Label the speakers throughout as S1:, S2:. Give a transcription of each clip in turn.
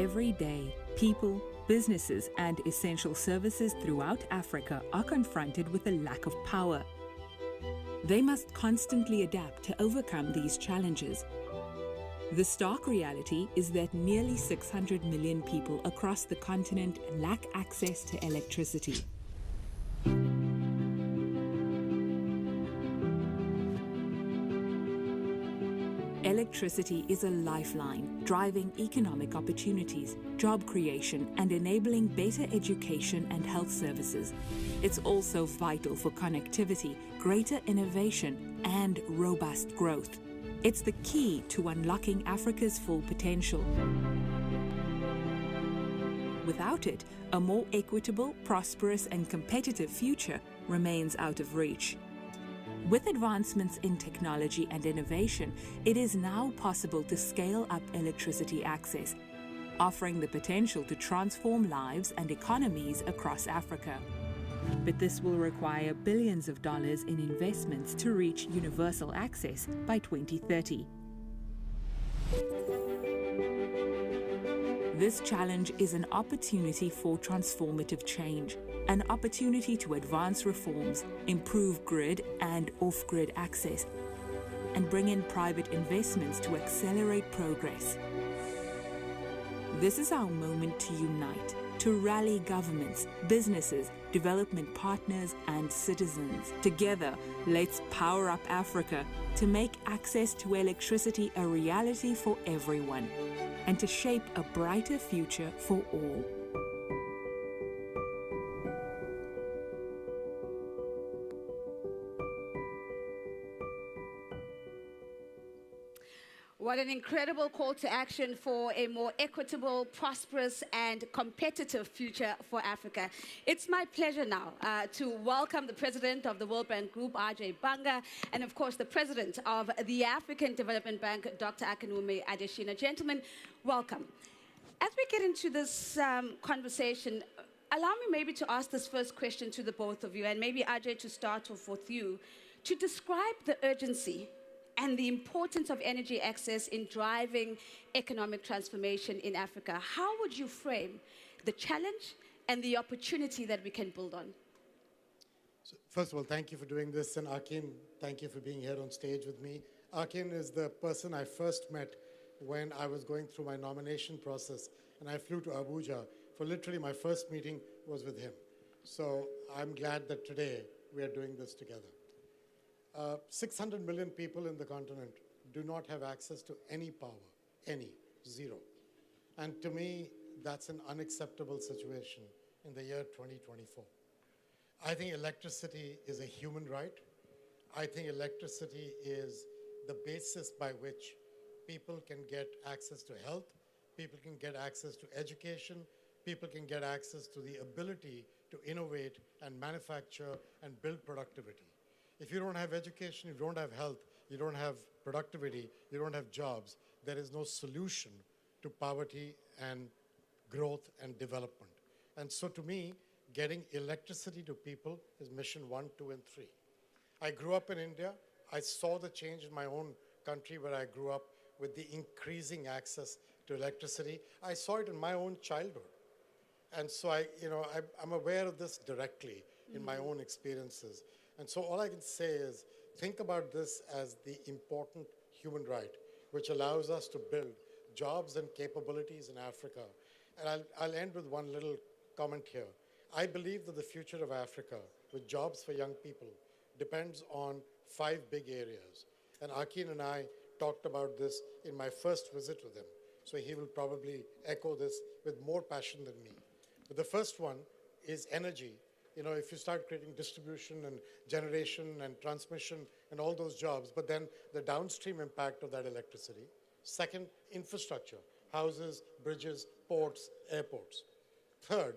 S1: Every day, people, businesses, and essential services throughout Africa are confronted with a lack of power. They must constantly adapt to overcome these challenges. The stark reality is that nearly 600 million people across the continent lack access to electricity. Electricity is a lifeline, driving economic opportunities, job creation, and enabling better education and health services. It's also vital for connectivity, greater innovation, and robust growth. It's the key to unlocking Africa's full potential. Without it, a more equitable, prosperous, and competitive future remains out of reach. With advancements in technology and innovation, it is now possible to scale up electricity access, offering the potential to transform lives and economies across Africa. But this will require billions of dollars in investments to reach universal access by 2030. This challenge is an opportunity for transformative change, an opportunity to advance reforms, improve grid and off-grid access, and bring in private investments to accelerate progress. This is our moment to unite, to rally governments, businesses, development partners, and citizens. Together, let's power up Africa to make access to electricity a reality for everyone, and to shape a brighter future for all.
S2: What an incredible call to action for a more equitable, prosperous, and competitive future for Africa. It's my pleasure now to welcome the President of the World Bank Group, Ajay Banga, and of course the President of the African Development Bank, Dr. Akinwumi Adesina. Gentlemen, welcome. As we get into this conversation, allow me maybe to ask this first question to the both of you, and maybe Ajay to start off with you, to describe the urgency and the importance of energy access in driving economic transformation in Africa. How would you frame the challenge and the opportunity that we can build on?
S3: So first of all, thank you for doing this, and Akin, thank you for being here on stage with me. Akin is the person I first met when I was going through my nomination process, and I flew to Abuja for literally my first meeting was with him. So I'm glad that today we are doing this together. 600 million people in the continent do not have access to any power, zero. And to me, that's an unacceptable situation in the year 2024. I think electricity is a human right. I think electricity is the basis by which people can get access to health, people can get access to education, people can get access to the ability to innovate and manufacture and build productivity. If you don't have education, you don't have health, you don't have productivity, you don't have jobs, there is no solution to poverty and growth and development. And so to me, getting electricity to people is mission 1, 2, and 3. I grew up in India. I saw the change in my own country where I grew up with the increasing access to electricity. I saw it in my own childhood. And so I'm aware of this directly in my own experiences. And so all I can say is, think about this as the important human right, which allows us to build jobs and capabilities in Africa. And I'll end with one little comment here. I believe that the future of Africa, with jobs for young people, depends on 5 big areas. And Akin and I talked about this in my first visit with him. So he will probably echo this with more passion than me. But the first one is energy. You know, if you start creating distribution and generation and transmission and all those jobs, but then the downstream impact of that electricity. Second, infrastructure, houses, bridges, ports, airports. Third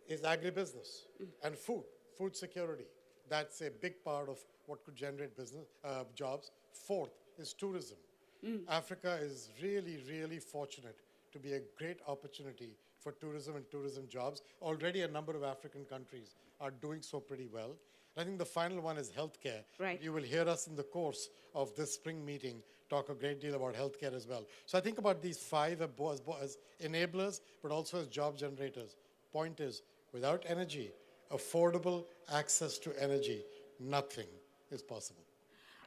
S3: is agribusiness and food security. That's a big part of what could generate business jobs. Fourth is tourism. Africa is really, really fortunate to be a great opportunity for tourism and tourism jobs. Already a number of African countries are doing so pretty well. I think the final one is healthcare.
S2: Right.
S3: You will hear us in the course of this spring meeting talk a great deal about healthcare as well. So I think about these five as enablers, but also as job generators. Point is, without energy, affordable access to energy, nothing is possible.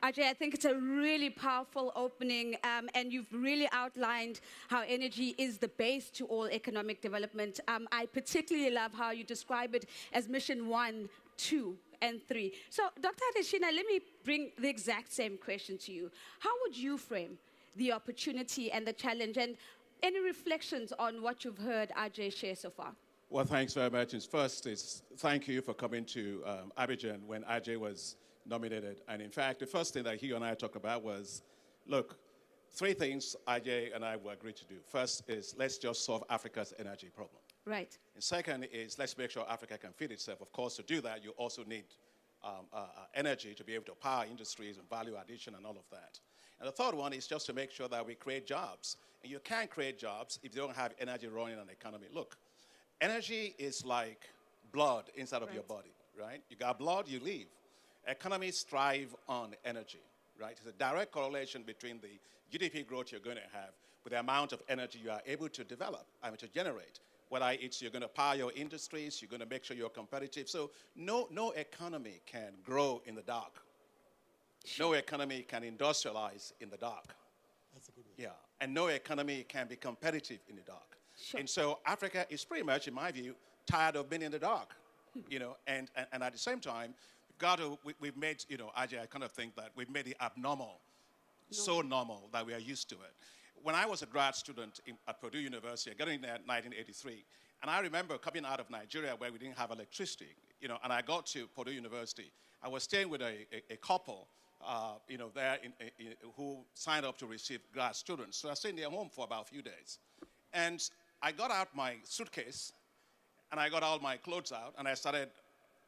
S2: Ajay, I think it's a really powerful opening, and you've really outlined how energy is the base to all economic development. I particularly love how you describe it as mission 1, 2, and 3. So, Dr. Adeshina, let me bring the exact same question to you. How would you frame the opportunity and the challenge, and any reflections on what you've heard Ajay share so far?
S4: Well, thanks very much. First, thank you for coming to Abidjan when Ajay was nominated. And in fact, the first thing that he and I talked about was, look, three things Ajay and I will agree to do. First is let's just solve Africa's energy problem.
S2: Right.
S4: And second is let's make sure Africa can feed itself. Of course, to do that, you also need energy to be able to power industries and value addition and all of that. And the third one is just to make sure that we create jobs. And you can't create jobs if you don't have energy running an economy. Look, energy is like blood inside of your body, right? You got blood, you live. Economies thrive on energy, right? There's a direct correlation between the GDP growth you're going to have with the amount of energy you are able to develop, to generate. Whether it's you're going to power your industries, you're going to make sure you're competitive. So no economy can grow in the dark. No economy can industrialize in the dark.
S3: That's a good one.
S4: Yeah, and no economy can be competitive in the dark.
S2: Sure.
S4: And so Africa is pretty much, in my view, tired of being in the dark, and at the same time, we've made, Ajay, I kind of think that we've made it abnormal, so normal that we are used to it. When I was a grad student at Purdue University, I got in there in 1983, and I remember coming out of Nigeria where we didn't have electricity, and I got to Purdue University. I was staying with a couple, there who signed up to receive grad students. So I stayed in their home for about a few days. And I got out my suitcase, and I got all my clothes out, and I started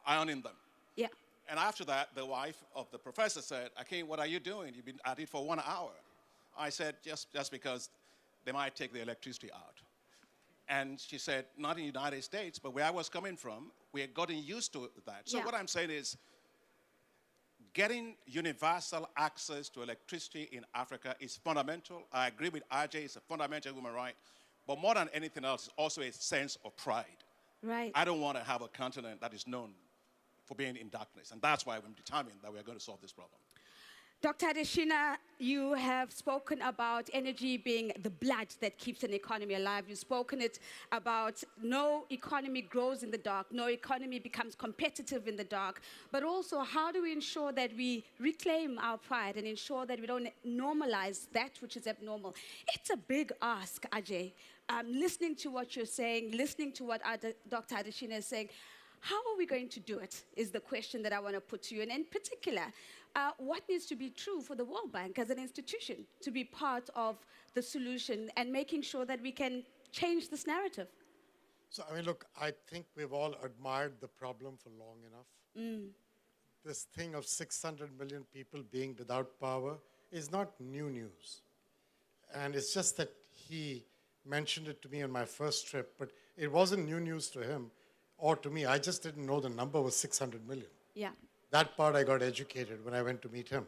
S4: ironing them.
S2: Yeah.
S4: And after that, the wife of the professor said, Akin, what are you doing? You've been at it for 1 hour. I said, just because they might take the electricity out. And she said, not in the United States, but where I was coming from, we had gotten used to that. So what I'm saying is, getting universal access to electricity in Africa is fundamental. I agree with Ajay, it's a fundamental human right. But more than anything else, it's also a sense of pride.
S2: Right.
S4: I don't want to have a continent that is known for being in darkness. And that's why I'm determined that we're going to solve this problem.
S2: Dr. Adeshina, you have spoken about energy being the blood that keeps an economy alive. You've spoken about no economy grows in the dark, no economy becomes competitive in the dark, but also how do we ensure that we reclaim our pride and ensure that we don't normalize that which is abnormal? It's a big ask, Ajay. Listening to what you're saying, listening to what Dr. Adeshina is saying, how are we going to do it is the question that I want to put to you. And in particular, what needs to be true for the World Bank as an institution to be part of the solution and making sure that we can change this narrative?
S3: So, look, I think we've all admired the problem for long enough. This thing of 600 million people being without power is not new news. And it's just that he mentioned it to me on my first trip, but it wasn't new news to him or to me. I just didn't know the number was 600 million.
S2: Yeah.
S3: That part I got educated when I went to meet him.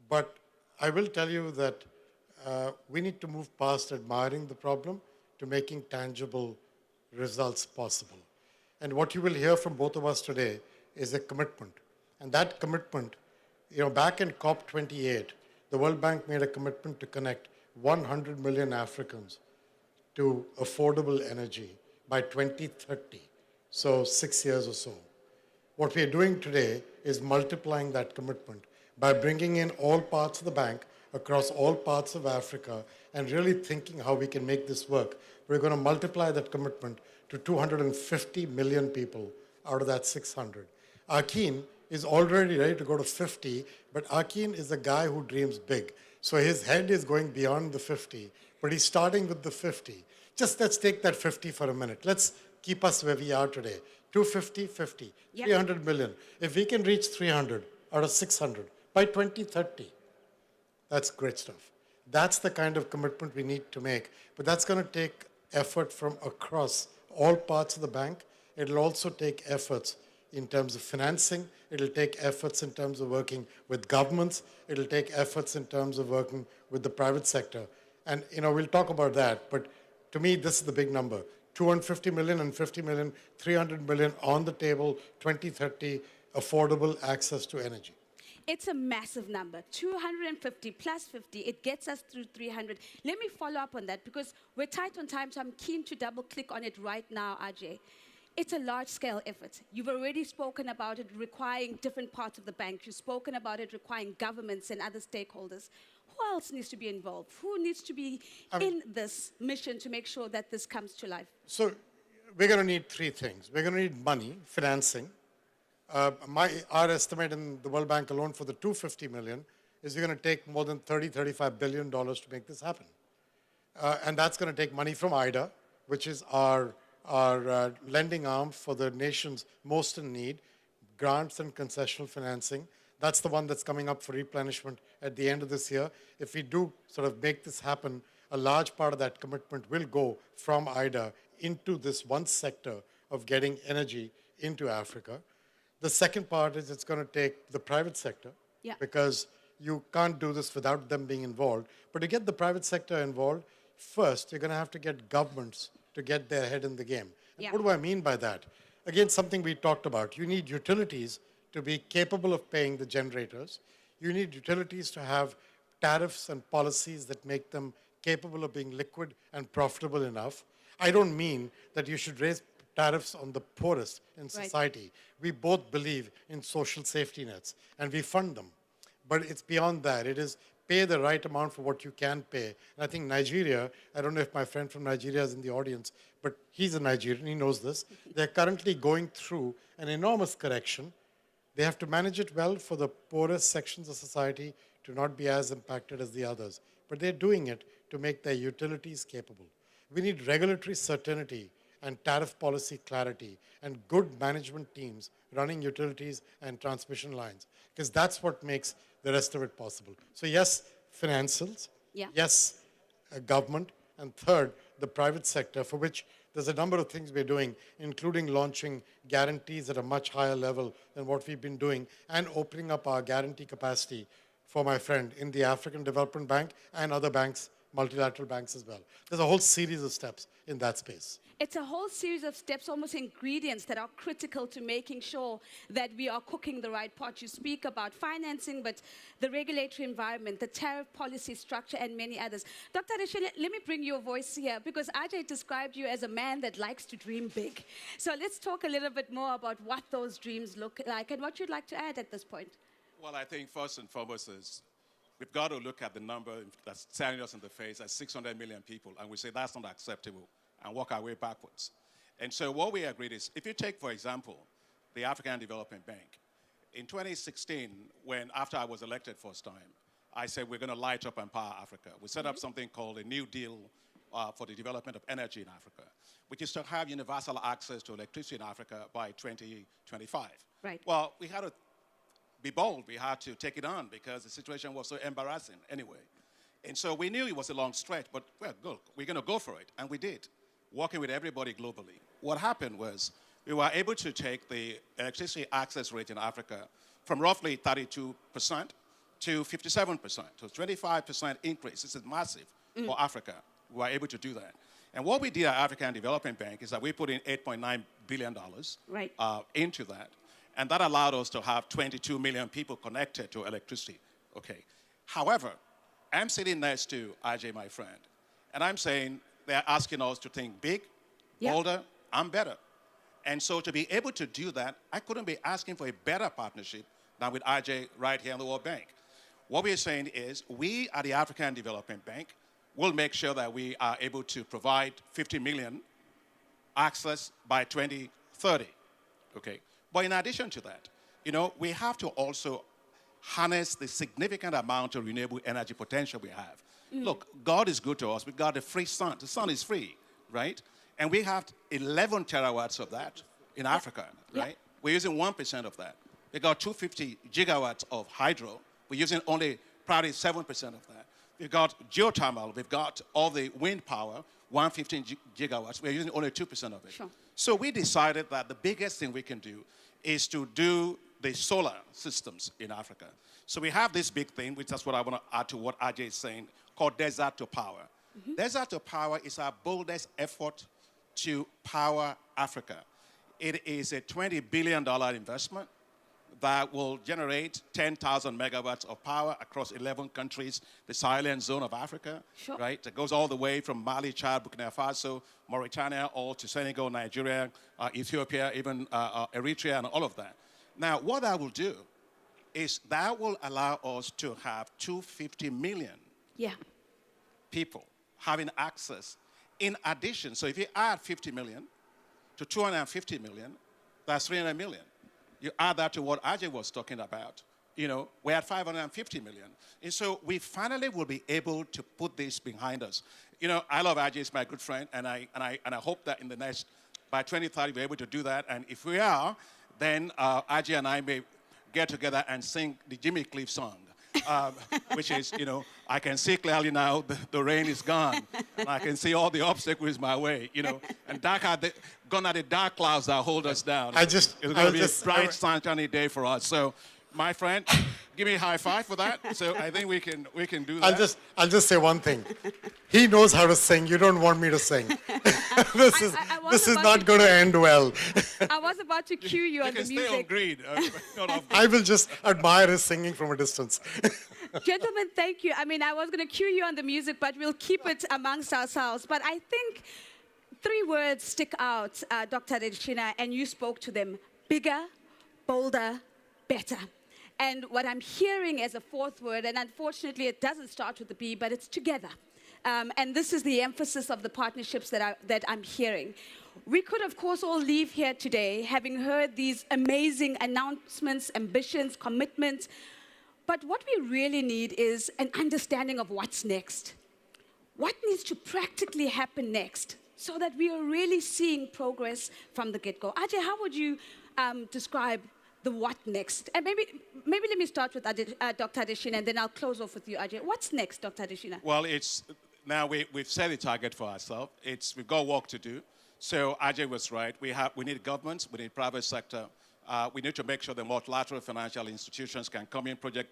S3: But I will tell you that we need to move past admiring the problem to making tangible results possible. And what you will hear from both of us today is a commitment. And that commitment, back in COP28, the World Bank made a commitment to connect 100 million Africans to affordable energy by 2030. So 6 years or so. What we are doing today is multiplying that commitment by bringing in all parts of the bank across all parts of Africa and really thinking how we can make this work. We're going to multiply that commitment to 250 million people out of that 600. Akin is already ready to go to 50, but Akin is a guy who dreams big. So his head is going beyond the 50, but he's starting with the 50. Just let's take that 50 for a minute. Let's keep us where we are today. 250, 50, yep. 300 million. If we can reach 300 out of 600 by 2030, that's great stuff. That's the kind of commitment we need to make. But that's going to take effort from across all parts of the bank. It'll also take efforts in terms of financing. It'll take efforts in terms of working with governments. It'll take efforts in terms of working with the private sector. And, we'll talk about that. But to me, this is the big number. 250 million and 50 million, 300 million on the table, 2030, affordable access to energy.
S2: It's a massive number, 250 plus 50. It gets us through 300. Let me follow up on that because we're tight on time, so I'm keen to double click on it right now, Ajay. It's a large-scale effort. You've already spoken about it requiring different parts of the bank. You've spoken about it requiring governments and other stakeholders. Who else needs to be involved? Who needs to be in this mission to make sure that this comes to life?
S3: So we're going to need three things. We're going to need money, financing. Our estimate in the World Bank alone for the 250 million is we're going to take more than $35 billion to make this happen. And that's going to take money from IDA, which is our lending arm for the nations most in need, grants and concessional financing. That's the one that's coming up for replenishment at the end of this year. If we do sort of make this happen, a large part of that commitment will go from IDA into this one sector of getting energy into Africa. The second part is it's going to take the private sector because you can't do this without them being involved. But to get the private sector involved, first, you're going to have to get governments to get their head in the game. And what do I mean by that? Again, something we talked about. You need utilities to be capable of paying the generators. You need utilities to have tariffs and policies that make them capable of being liquid and profitable enough. I don't mean that you should raise tariffs on the poorest in society. Right. We both believe in social safety nets, and we fund them. But it's beyond that. It is pay the right amount for what you can pay. And I think Nigeria, I don't know if my friend from Nigeria is in the audience, but he's a Nigerian, he knows this. They're currently going through an enormous correction. They have to manage it well for the poorest sections of society to not be as impacted as the others. But they're doing it to make their utilities capable. We need regulatory certainty and tariff policy clarity and good management teams running utilities and transmission lines, because that's what makes the rest of it possible. So yes, financials, yes, government, and third, the private sector, for which there's a number of things we're doing, including launching guarantees at a much higher level than what we've been doing and opening up our guarantee capacity for my friend in the African Development Bank and other banks, multilateral banks as well. There's a whole series of steps in that space.
S2: It's a whole series of steps, almost ingredients that are critical to making sure that we are cooking the right pot. You speak about financing, but the regulatory environment, the tariff policy structure, and many others. Dr. Rishi, let me bring your voice here, because Ajay described you as a man that likes to dream big. So let's talk a little bit more about what those dreams look like and what you'd like to add at this point.
S4: Well, I think first and foremost is we've got to look at the number that's staring us in the face at 600 million people, and we say that's not acceptable, and work our way backwards. And so what we agreed is, if you take, for example, the African Development Bank, in 2016, after I was elected first time, I said we're going to light up and power Africa. We set up something called a New Deal for the development of energy in Africa, which is to have universal access to electricity in Africa by 2025.
S2: Right.
S4: Well, we had to be bold. We had to take it on because the situation was so embarrassing anyway. And so we knew it was a long stretch, but well, look, we're going to go for it. And we did, working with everybody globally. What happened was we were able to take the electricity access rate in Africa from roughly 32% to 57%. So 25% increase. This is massive for Africa. We were able to do that. And what we did at African Development Bank is that we put in $8.9 billion into that. And that allowed us to have 22 million people connected to electricity. Okay. However, I'm sitting next to Ajay, my friend, and I'm saying they're asking us to think big, bolder, and better. And so to be able to do that, I couldn't be asking for a better partnership than with Ajay right here in the World Bank. What we're saying is we at the African Development Bank will make sure that we are able to provide 50 million access by 2030. Okay. But in addition to that, we have to also harness the significant amount of renewable energy potential we have. Look, God is good to us. We've got the free sun. The sun is free, right? And we have 11 terawatts of that in Africa, right? We're using 1% of that. We got 250 gigawatts of hydro. We're using only probably 7% of that. We've got geothermal. We've got all the wind power. 115 gigawatts. We're using only 2% of it.
S2: Sure.
S4: So we decided that the biggest thing we can do is to do the solar systems in Africa. So we have this big thing, which is what I want to add to what Ajay is saying, called Desert to Power. Desert to Power is our boldest effort to power Africa. It is a $20 billion investment that will generate 10,000 megawatts of power across 11 countries, the Sahelian zone of Africa,
S2: Sure.
S4: right? It goes all the way from Mali, Chad, Burkina Faso, Mauritania, all to Senegal, Nigeria, Ethiopia, even Eritrea, and all of that. Now, what that will do is that will allow us to have 250 million
S2: Yeah.
S4: people having access in addition. So if you add 50 million to 250 million, that's 300 million. You add that to what Ajay was talking about, we're at 550 million. And so we finally will be able to put this behind us. I love Ajay, he's my good friend, and I hope that by 2030, we're able to do that. And if we are, then Ajay and I may get together and sing the Jimmy Cliff song. Which is, I can see clearly now the rain is gone. And I can see all the obstacles my way, and gone are the dark clouds that hold us down. It's going to be a bright, sunshiny day for us. So, my friend, give me a high five for that. So I think we can do that.
S3: I'll just say one thing. He knows how to sing. You don't want me to sing. This is not going to end well.
S2: I was about to cue you on the music.
S4: You can stay on green.
S3: I will just admire his singing from a distance.
S2: Gentlemen, thank you. I mean, I was going to cue you on the music, but we'll keep it amongst ourselves. But I think 3 words stick out, Dr. Adesina, and you spoke to them: bigger, bolder, better. And what I'm hearing as a 4th word, and unfortunately it doesn't start with the B, but it's together. And this is the emphasis of the partnerships that I'm hearing. We could, of course, all leave here today having heard these amazing announcements, ambitions, commitments. But what we really need is an understanding of what's next. What needs to practically happen next so that we are really seeing progress from the get-go? Ajay, how would you describe the what next? And maybe let me start with Dr. Adesina, and then I'll close off with you, Ajay. What's next, Dr. Adesina?
S4: Well, now we've set a target for ourselves. We've got work to do. So Ajay was right. We need governments, we need private sector. We need to make sure the multilateral financial institutions can come in, project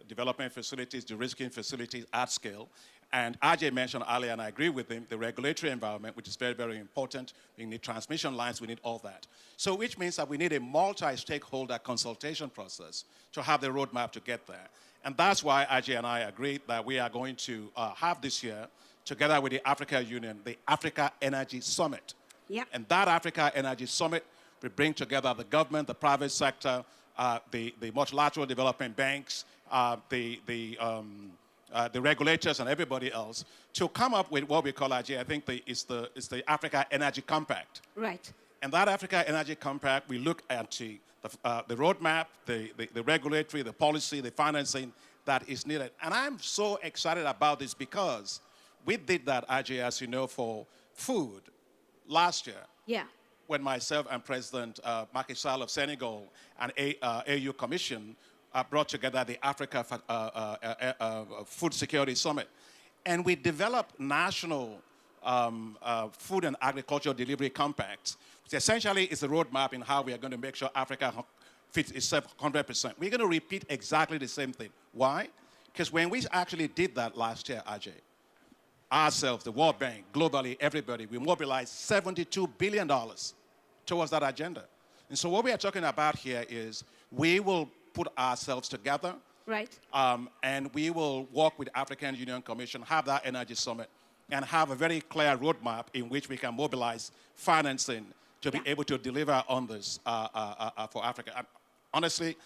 S4: development facilities, de-risking facilities at scale. And Ajay mentioned earlier, and I agree with him, the regulatory environment, which is very, very important. We need transmission lines, we need all that. So which means that we need a multi-stakeholder consultation process to have the roadmap to get there. And that's why Ajay and I agreed that we are going to have this year, together with the Africa Union, the Africa Energy Summit.
S2: Yep.
S4: And that Africa Energy Summit will bring together the government, the private sector, the multilateral development banks, the regulators and everybody else to come up with what we call, Ajay, I think it's the Africa Energy Compact.
S2: Right.
S4: And that Africa Energy Compact, we look at the roadmap, the regulatory, the policy, the financing that is needed. And I'm so excited about this because we did that, Ajay, as you know, for food last year.
S2: Yeah.
S4: When myself and President Macky Sall of Senegal and AU Commission brought together the Africa Food Security Summit. And we developed national food and agricultural delivery compacts, which essentially is a roadmap in how we are going to make sure Africa fits itself 100%. We're going to repeat exactly the same thing. Why? Because when we actually did that last year, Ajay, ourselves, the World Bank, globally, everybody, we mobilized $72 billion towards that agenda. And so what we are talking about here is we will put ourselves together.
S2: Right.
S4: And we will work with African Union Commission, have that energy summit, and have a very clear roadmap in which we can mobilize financing to be able to deliver on this for Africa. Honestly,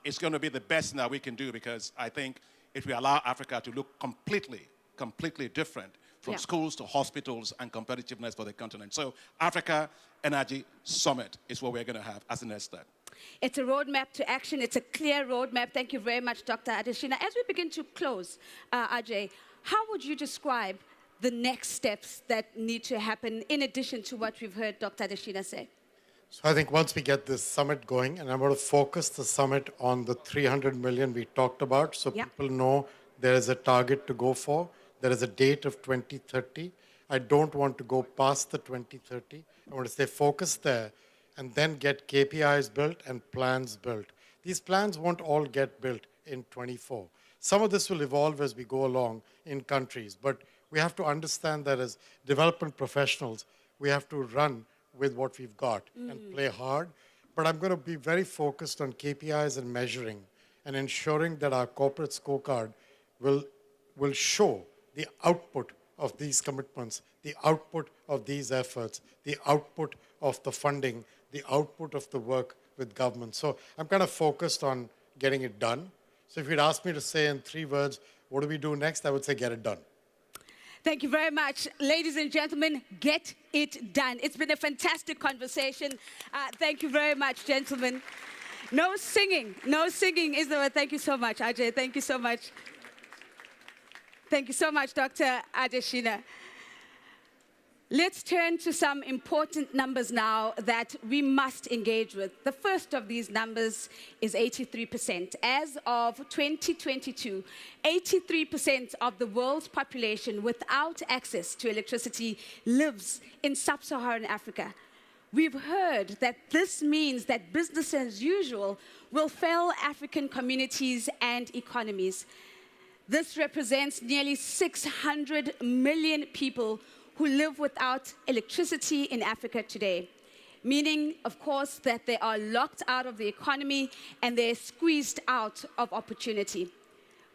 S4: it's going to be the best thing that we can do because I think it will allow Africa to look completely different from schools to hospitals and competitiveness for the continent. So Africa Energy Summit is what we're going to have as the next step.
S2: It's a roadmap to action. It's a clear roadmap. Thank you very much, Dr. Adesina. As we begin to close, Ajay, how would you describe the next steps that need to happen in addition to what we've heard Dr. Adesina say?
S3: So I think once we get this summit going, and I'm going to focus the summit on the 300 million we talked about, so people know there is a target to go for. There is a date of 2030. I don't want to go past the 2030. I want to stay focused there and then get KPIs built and plans built. These plans won't all get built in 24. Some of this will evolve as we go along in countries, but we have to understand that as development professionals, we have to run with what we've got and play hard. But I'm going to be very focused on KPIs and measuring and ensuring that our corporate scorecard will show the output of these commitments, the output of these efforts, the output of the funding, the output of the work with government. So I'm kind of focused on getting it done. So if you'd ask me to say in 3 words, what do we do next? I would say get it done.
S2: Thank you very much. Ladies and gentlemen, get it done. It's been a fantastic conversation. Thank you very much, gentlemen. No singing is the word. Thank you so much, Ajay. Thank you so much. Thank you so much, Dr. Adeshina. Let's turn to some important numbers now that we must engage with. The first of these numbers is 83%. As of 2022, 83% of the world's population without access to electricity lives in sub-Saharan Africa. We've heard that this means that business as usual will fail African communities and economies. This represents nearly 600 million people who live without electricity in Africa today, meaning, of course, that they are locked out of the economy and they're squeezed out of opportunity.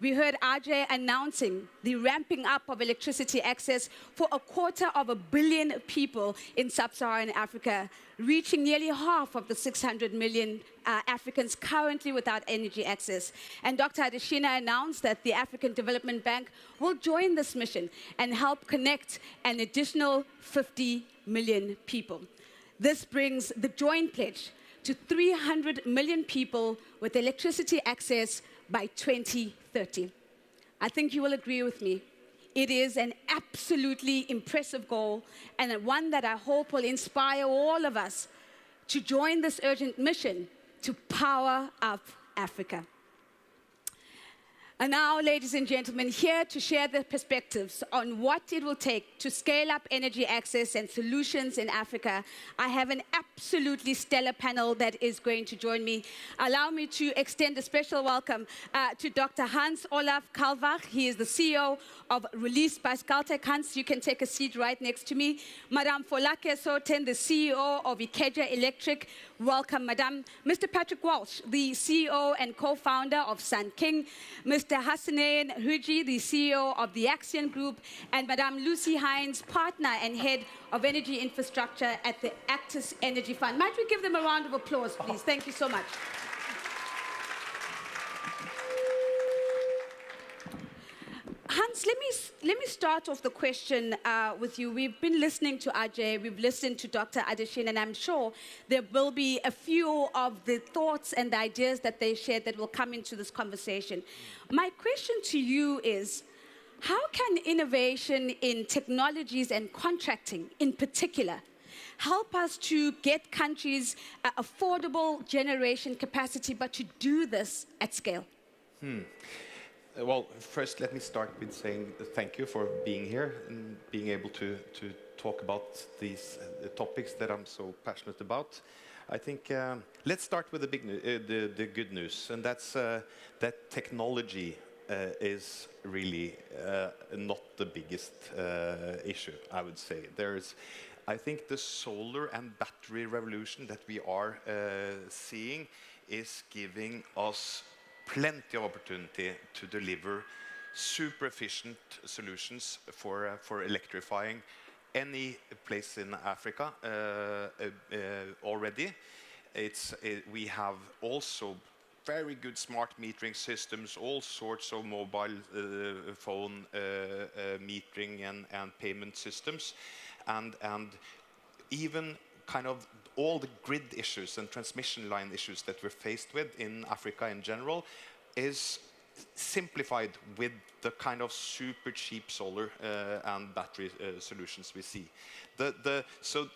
S2: We heard Ajay announcing the ramping up of electricity access for 250 million people in sub-Saharan Africa, reaching nearly half of the 600 million Africans currently without energy access. And Dr. Adeshina announced that the African Development Bank will join this mission and help connect an additional 50 million people. This brings the joint pledge to 300 million people with electricity access by 2030. I think you will agree with me. It is an absolutely impressive goal and one that I hope will inspire all of us to join this urgent mission to power up Africa. And now, ladies and gentlemen, here to share their perspectives on what it will take to scale up energy access and solutions in Africa, I have an absolutely stellar panel that is going to join me. Allow me to extend a special welcome to Dr. Hans Olaf Kalvach. He is the CEO of Release by Scaltech. Hans, you can take a seat right next to me. Madame Folake Soten, the CEO of Ikeja Electric. Welcome, Madame. Mr. Patrick Walsh, the CEO and co-founder of Sun King. Mr. Hassanein Huji, the CEO of the Axion Group, and Madame Lucy Hines, partner and head of energy infrastructure at the Actis Energy Fund. Might we give them a round of applause, please? Thank you so much. Hans, let me start off the question with you. We've been listening to Ajay, we've listened to Dr. Adeshina, and I'm sure there will be a few of the thoughts and the ideas that they shared that will come into this conversation. My question to you is, how can innovation in technologies and contracting in particular help us to get countries affordable generation capacity, but to do this at scale?
S5: Well, first, let me start with saying thank you for being here and being able to talk about these topics that I'm so passionate about. I think let's start with the good news, and that's that technology is really not the biggest issue, I would say. I think the solar and battery revolution that we are seeing is giving us plenty of opportunity to deliver super efficient solutions for electrifying any place in Africa already. We have also very good smart metering systems, all sorts of mobile phone metering and payment systems, and even kind of all the grid issues and transmission line issues that we're faced with in Africa in general is simplified with the kind of super cheap solar and battery solutions we see. So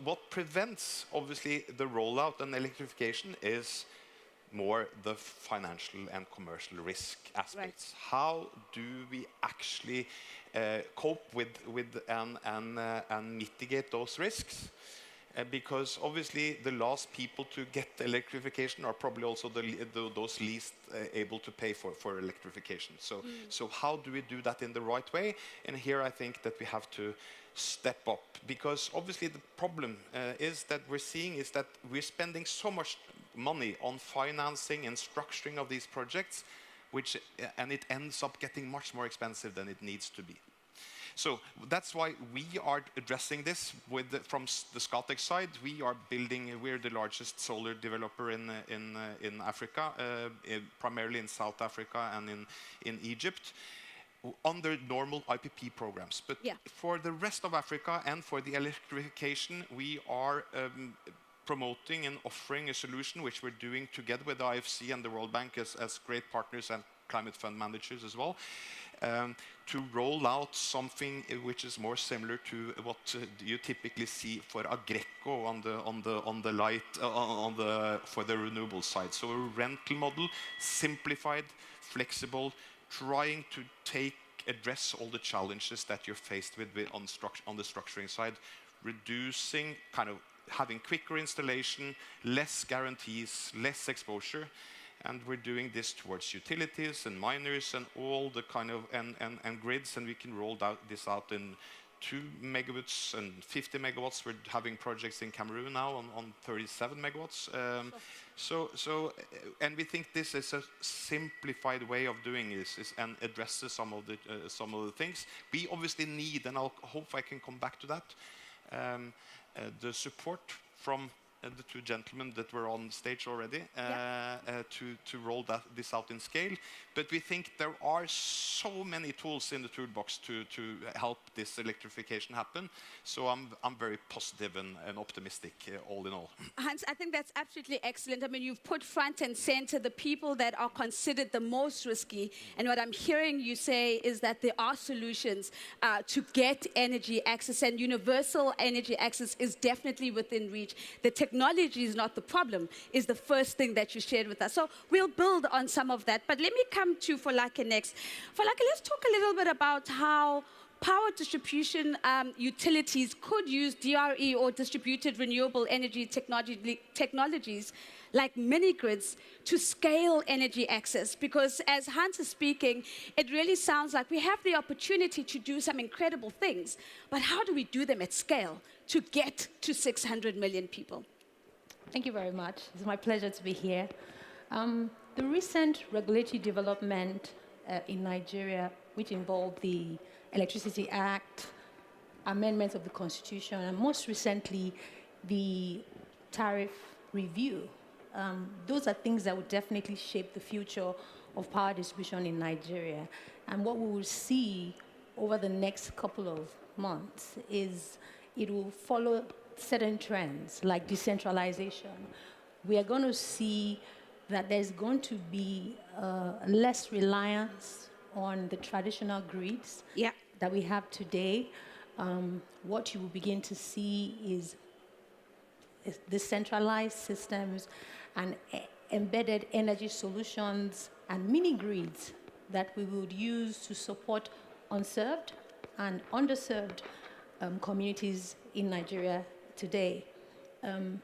S5: what prevents, obviously, the rollout and electrification is more the financial and commercial risk aspects. How do we actually cope with and mitigate those risks? Because obviously the last people to get electrification are probably also those least able to pay for electrification. So how do we do that in the right way? And here I think that we have to step up, because obviously the problem is that we're spending so much money on financing and structuring of these projects, and it ends up getting much more expensive than it needs to be. So that's why we are addressing this from the Scatec side. We're the largest solar developer in Africa, primarily in South Africa and in Egypt, under normal IPP programs. But for the rest of Africa and for the electrification, we are promoting and offering a solution which we're doing together with the IFC and the World Bank as great partners and climate fund managers as well, to roll out something which is more similar to what you typically see for Aggreko for the renewable side. So a rental model, simplified, flexible, trying to address all the challenges that you're faced with on the structuring side, reducing, kind of having quicker installation, less guarantees, less exposure. And we're doing this towards utilities and miners and all the kind of and grids, and we can roll this out in 2 megawatts and 50 megawatts. We're having projects in Cameroon now on 37 megawatts. And we think this is a simplified way of doing this and addresses some of the things we obviously need, and I hope I can come back to that. The support from the two gentlemen that were on stage already to roll this out in scale. But we think there are so many tools in the toolbox to help this electrification happen. So I'm very positive and optimistic all in all.
S2: Hans, I think that's absolutely excellent. I mean, you've put front and center the people that are considered the most risky. And what I'm hearing you say is that there are solutions to get energy access, and universal energy access is definitely within reach. The technology is not the problem, is the first thing that you shared with us. So we'll build on some of that. But let me come to Folake next. Folake, let's talk a little bit about how power distribution utilities could use DRE or distributed renewable energy technologies like mini-grids to scale energy access. Because as Hans is speaking, it really sounds like we have the opportunity to do some incredible things. But how do we do them at scale to get to 600 million people?
S6: Thank you very much. It's my pleasure to be here. The recent regulatory development in Nigeria, which involved the Electricity Act, amendments of the Constitution, and most recently, the tariff review. Those are things that would definitely shape the future of power distribution in Nigeria. And what we will see over the next couple of months is it will follow certain trends like decentralization. We are going to see that there's going to be less reliance on the traditional grids that we have today. What you will begin to see is decentralized systems and embedded energy solutions and mini-grids that we would use to support unserved and underserved communities in Nigeria today. And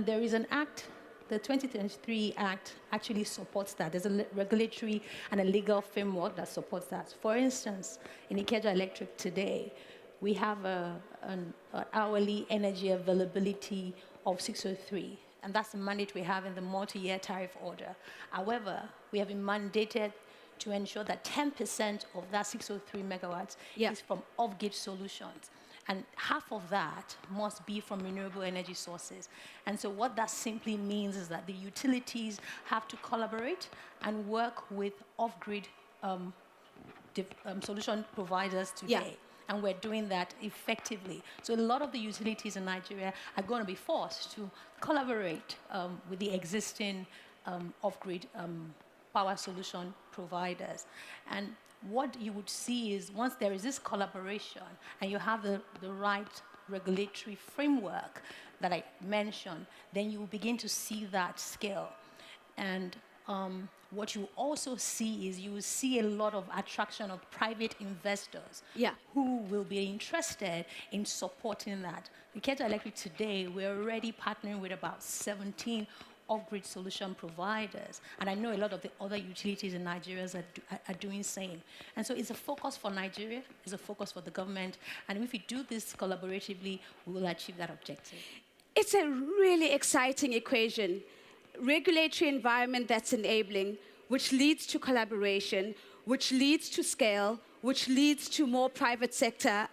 S6: there is an act, the 2023 Act actually supports that. There's a regulatory and a legal framework that supports that. For instance, in Ikeja Electric today, we have an hourly energy availability of 603, and that's the mandate we have in the multi-year tariff order. However, we have been mandated to ensure that 10% of that 603 megawatts is from off-grid solutions. And half of that must be from renewable energy sources. And so what that simply means is that the utilities have to collaborate and work with off-grid solution providers today. And we're doing that effectively. So a lot of the utilities in Nigeria are going to be forced to collaborate with the existing off-grid power solution providers. And what you would see is once there is this collaboration and you have the right regulatory framework that I mentioned, then you will begin to see that scale. And what you also see is you will see a lot of attraction of private investors who will be interested in supporting that. In Keto Electric today, we're already partnering with about 17 off-grid solution providers. And I know a lot of the other utilities in Nigeria are doing same. And so it's a focus for Nigeria, it's a focus for the government. And if we do this collaboratively, we will achieve that objective.
S2: It's a really exciting equation. Regulatory environment that's enabling, which leads to collaboration, which leads to scale, which leads to more private sector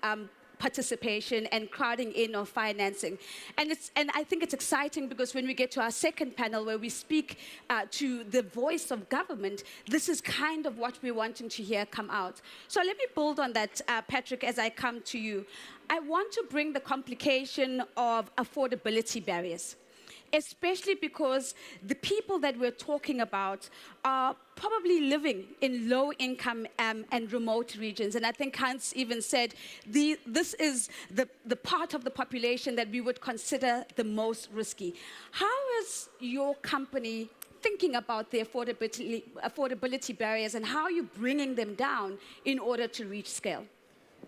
S2: participation and crowding in of financing. And I think it's exciting because when we get to our second panel where we speak to the voice of government, this is kind of what we're wanting to hear come out. So let me build on that, Patrick, as I come to you. I want to bring the complication of affordability barriers, especially because the people that we're talking about are probably living in low-income and remote regions. And I think Hans even said this is the part of the population that we would consider the most risky. How is your company thinking about the affordability barriers, and how are you bringing them down in order to reach scale?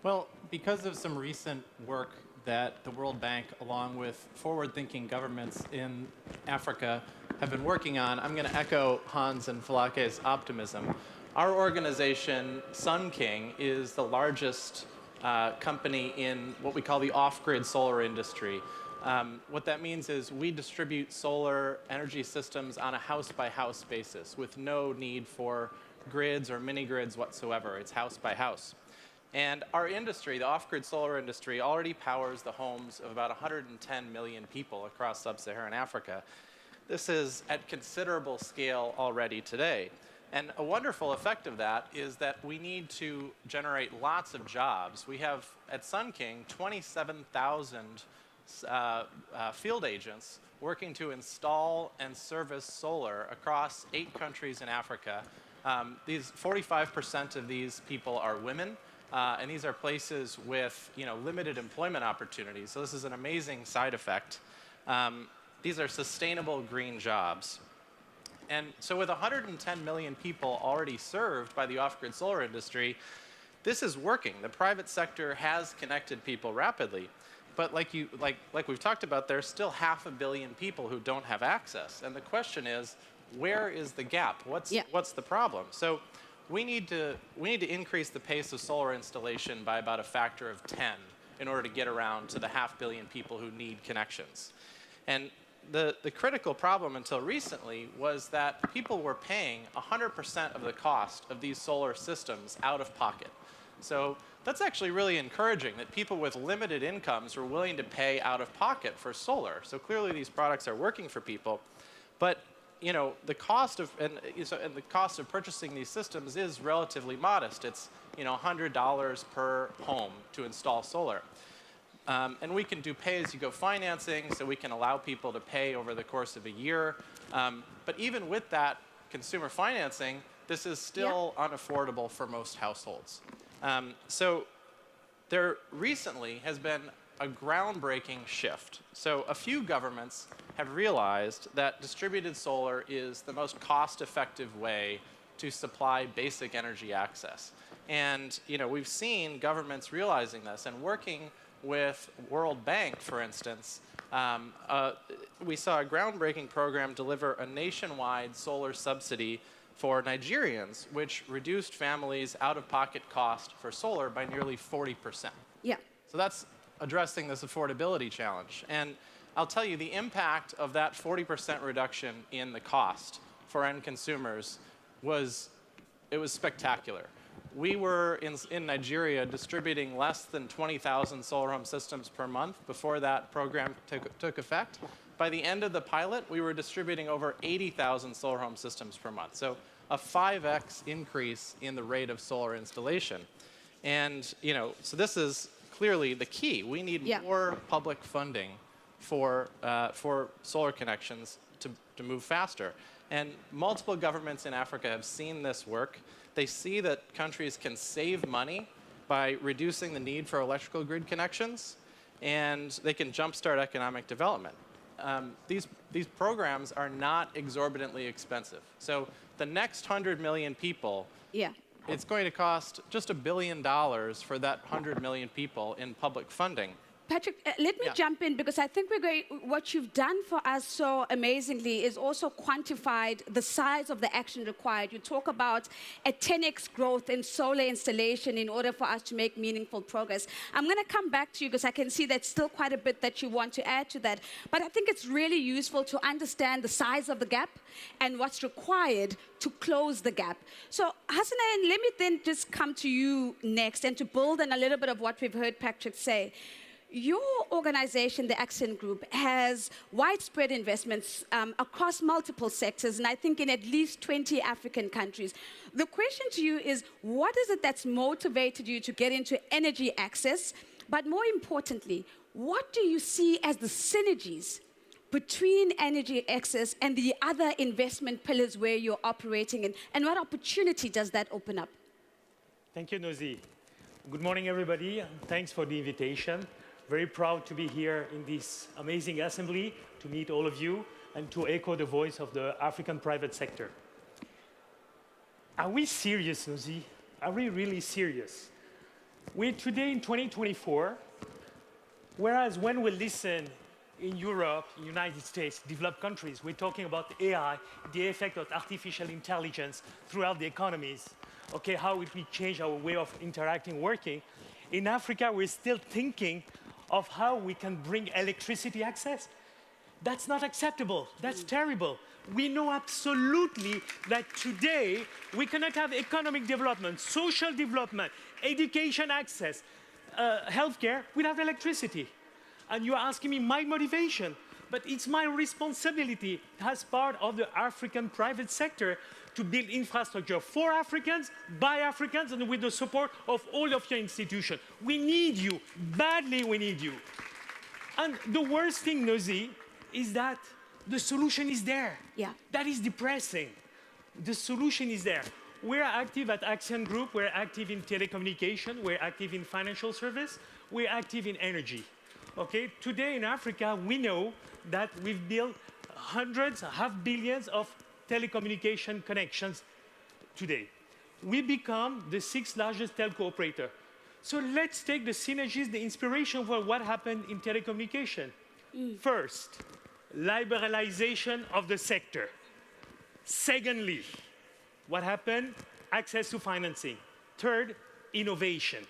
S7: Well, because of some recent work that the World Bank, along with forward-thinking governments in Africa, have been working on, I'm going to echo Hans and Falake's optimism. Our organization, Sun King, is the largest company in what we call the off-grid solar industry. What that means is we distribute solar energy systems on a house-by-house basis with no need for grids or mini-grids whatsoever. It's house by house. And our industry, the off-grid solar industry, already powers the homes of about 110 million people across sub-Saharan Africa. This is at considerable scale already today. And a wonderful effect of that is that we need to generate lots of jobs. We have, at Sun King, 27,000 field agents working to install and service solar across 8 countries in Africa. 45% of these people are women. And these are places with limited employment opportunities. So this is an amazing side effect. These are sustainable green jobs. And so with 110 million people already served by the off-grid solar industry, this is working. The private sector has connected people rapidly. But like we've talked about, there's still 500 million people who don't have access. And the question is, where is the gap? What's the problem? So we need to increase the pace of solar installation by about a factor of 10 in order to get around to the 500 million people who need connections. And the critical problem until recently was that people were paying 100% of the cost of these solar systems out of pocket. So that's actually really encouraging that people with limited incomes were willing to pay out of pocket for solar. So clearly these products are working for people. But the cost of purchasing these systems is relatively modest. It's $100 per home to install solar, and we can do pay-as-you-go financing, so we can allow people to pay over the course of a year. But even with that consumer financing, this is still unaffordable for most households. So there recently has been a groundbreaking shift. So a few governments have realized that distributed solar is the most cost-effective way to supply basic energy access. And we've seen governments realizing this and working with World Bank, for instance. We saw a groundbreaking program deliver a nationwide solar subsidy for Nigerians, which reduced families' out-of-pocket cost for solar by nearly 40%.
S2: Yeah.
S7: So that's addressing this affordability challenge. And I'll tell you, the impact of that 40% reduction in the cost for end consumers was spectacular. We were in Nigeria distributing less than 20,000 solar home systems per month before that program took effect. By the end of the pilot, we were distributing over 80,000 solar home systems per month. So a 5x increase in the rate of solar installation. And so this is clearly the key. We need more public funding for solar connections to move faster. And multiple governments in Africa have seen this work. They see that countries can save money by reducing the need for electrical grid connections, and they can jumpstart economic development. these programs are not exorbitantly expensive. So the next 100 million people,
S2: Yeah.
S7: it's going to cost just $1 billion for that 100 million people in public funding.
S2: Patrick, let me jump in because I think what you've done for us so amazingly is also quantified the size of the action required. You talk about a 10x growth in solar installation in order for us to make meaningful progress. I'm going to come back to you because I can see there's still quite a bit that you want to add to that. But I think it's really useful to understand the size of the gap and what's required to close the gap. So, Hassanein, let me then just come to you next and to build on a little bit of what we've heard Patrick say. Your organization, the Accent Group, has widespread investments across multiple sectors, and I think in at least 20 African countries. The question to you is, what is it that's motivated you to get into energy access? But more importantly, what do you see as the synergies between energy access and the other investment pillars where you're operating in, and what opportunity does that open up?
S8: Thank you, Nozi. Good morning, everybody, and thanks for the invitation. Very proud to be here in this amazing assembly, to meet all of you, and to echo the voice of the African private sector. Are we serious, Nozi? Are we really serious? We're today in 2024, whereas when we listen in Europe, in the United States, developed countries, we're talking about AI, the effect of artificial intelligence throughout the economies, okay, how it will change our way of interacting, working. In Africa, we're still thinking of how we can bring electricity access. That's not acceptable. That's terrible. We know absolutely that today we cannot have economic development, social development, education access, healthcare without electricity. And you're asking me my motivation, but it's my responsibility as part of the African private sector to build infrastructure for Africans, by Africans, and with the support of all of your institutions. We need you. Badly, we need you. And the worst thing, Nozi, is that the solution is there.
S2: Yeah.
S8: That is depressing. The solution is there. We're active at Accent Group. We're active in telecommunication. We're active in financial service. We're active in energy. Okay? Today in Africa, we know that we've built hundreds, half billions of telecommunication connections today. We become the 6th largest telco operator. So let's take the synergies, the inspiration for what happened in telecommunication. First, liberalization of the sector. Secondly, what happened? Access to financing. Third, innovation.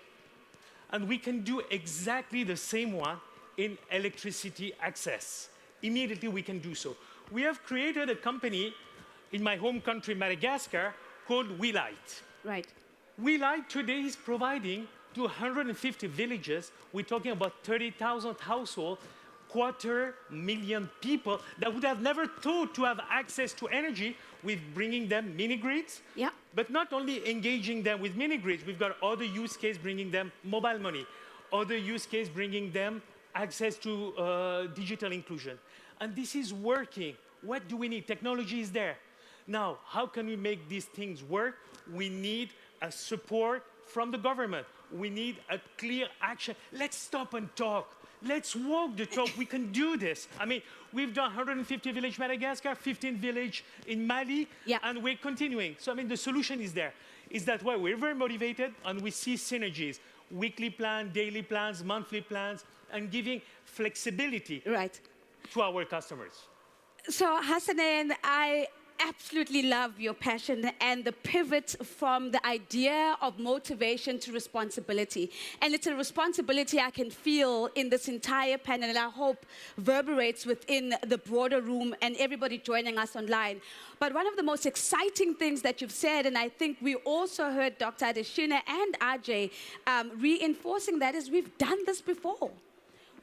S8: And we can do exactly the same one in electricity access. Immediately we can do so. We have created a company in my home country, Madagascar, called WeLight.
S2: Right.
S8: WeLight today is providing to 150 villages, we're talking about 30,000 households, 250,000 people that would have never thought to have access to energy with bringing them mini-grids.
S2: Yeah.
S8: But not only engaging them with mini-grids, we've got other use case bringing them mobile money, other use case bringing them access to digital inclusion. And this is working. What do we need? Technology is there. Now, how can we make these things work? We need a support from the government. We need a clear action. Let's stop and talk. Let's walk the talk. We can do this. I mean, we've done 150 village Madagascar, 15 village in Mali, and we're continuing. So, I mean, the solution is there. Is that why we're very motivated and we see synergies, weekly plans, daily plans, monthly plans, and giving flexibility to our customers.
S2: So, Hassanein, I absolutely love your passion and the pivot from the idea of motivation to responsibility. And it's a responsibility I can feel in this entire panel, and I hope reverberates within the broader room and everybody joining us online. But one of the most exciting things that you've said, and I think we also heard Dr. Adesina and Ajay reinforcing that, is we've done this before.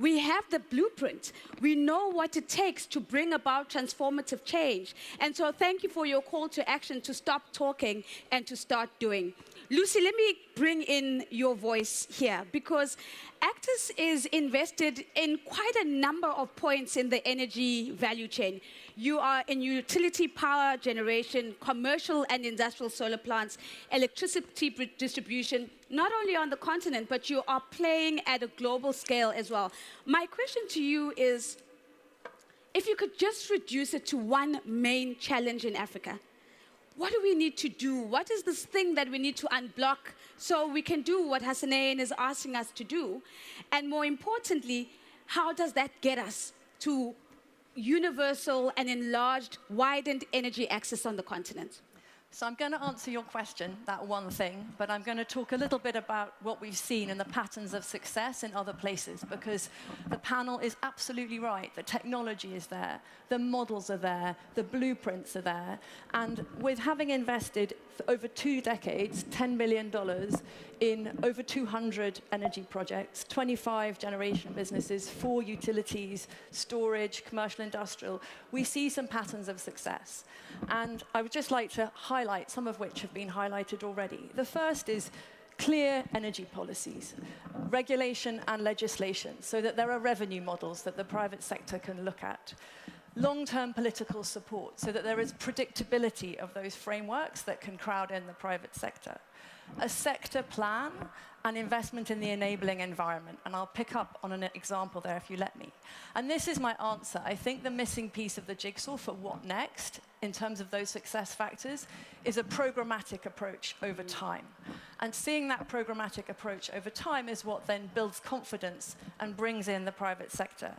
S2: We have the blueprint. We know what it takes to bring about transformative change. And so thank you for your call to action to stop talking and to start doing. Lucy, let me bring in your voice here, because Actis is invested in quite a number of points in the energy value chain. You are in utility power generation, commercial and industrial solar plants, electricity distribution, not only on the continent, but you are playing at a global scale as well. My question to you is, if you could just reduce it to one main challenge in Africa, what do we need to do? What is this thing that we need to unblock so we can do what Hassanein is asking us to do? And more importantly, how does that get us to universal and enlarged, widened energy access on the continent?
S9: So I'm going to answer your question, that one thing, but I'm going to talk a little bit about what we've seen and the patterns of success in other places, because the panel is absolutely right. The technology is there, the models are there, the blueprints are there, and with having invested for over 2 decades, $10 billion in over 200 energy projects, 25 generation businesses, 4 utilities, storage, commercial, industrial, we see some patterns of success. And I would just like to highlight some of which have been highlighted already. The first is clear energy policies, regulation and legislation, so that there are revenue models that the private sector can look at. Long-term political support, so that there is predictability of those frameworks that can crowd in the private sector. A sector plan and investment in the enabling environment. And I'll pick up on an example there if you let me. And this is my answer. I think the missing piece of the jigsaw for what next, in terms of those success factors, is a programmatic approach over time. And seeing that programmatic approach over time is what then builds confidence and brings in the private sector.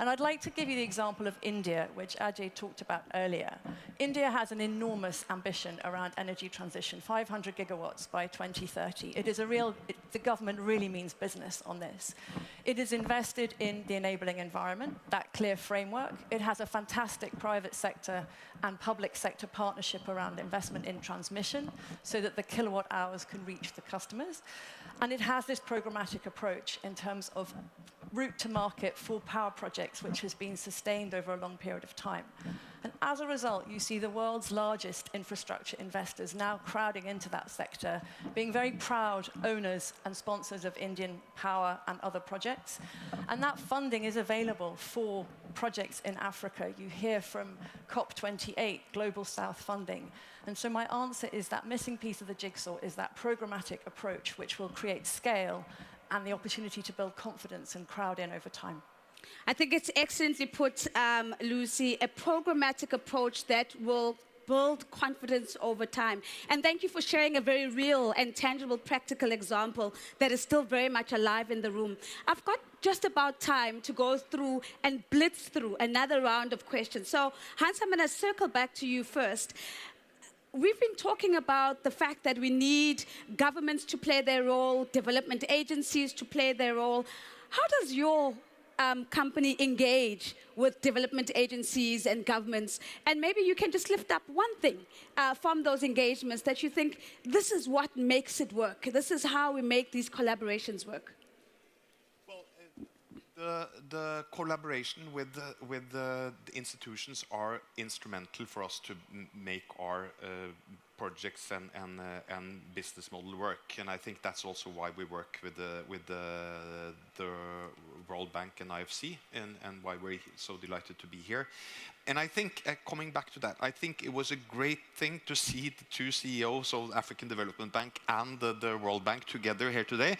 S9: And I'd like to give you the example of India, which Ajay talked about earlier. India has an enormous ambition around energy transition, 500 gigawatts by 2030. It is a real, the government really means business on this. It is invested in the enabling environment, that clear framework. It has a fantastic private sector and public sector partnership around investment in transmission, so that the kilowatt hours can reach the customers. And it has this programmatic approach in terms of route to market for power projects, which has been sustained over a long period of time. And as a result, you see the world's largest infrastructure investors now crowding into that sector, being very proud owners and sponsors of Indian power and other projects. And that funding is available for projects in Africa. You hear from COP28, Global South funding. And so my answer is that missing piece of the jigsaw is that programmatic approach, which will create scale and the opportunity to build confidence and crowd in over time.
S2: I think it's excellently put, Lucy, a programmatic approach that will build confidence over time. And thank you for sharing a very real and tangible practical example that is still very much alive in the room. I've got just about time to go through and blitz through another round of questions. So, Hans, I'm going to circle back to you first. We've been talking about the fact that we need governments to play their role, development agencies to play their role. How does your company engage with development agencies and governments? And maybe you can just lift up one thing from those engagements that you think, this is what makes it work. This is how we make these collaborations work.
S5: The collaboration with the institutions are instrumental for us to make our projects and business model work, and I think that's also why we work with the World Bank and IFC, and why we're so delighted to be here. And I think, coming back to that, I think it was a great thing to see the 2 CEOs of African Development Bank and the World Bank together here today,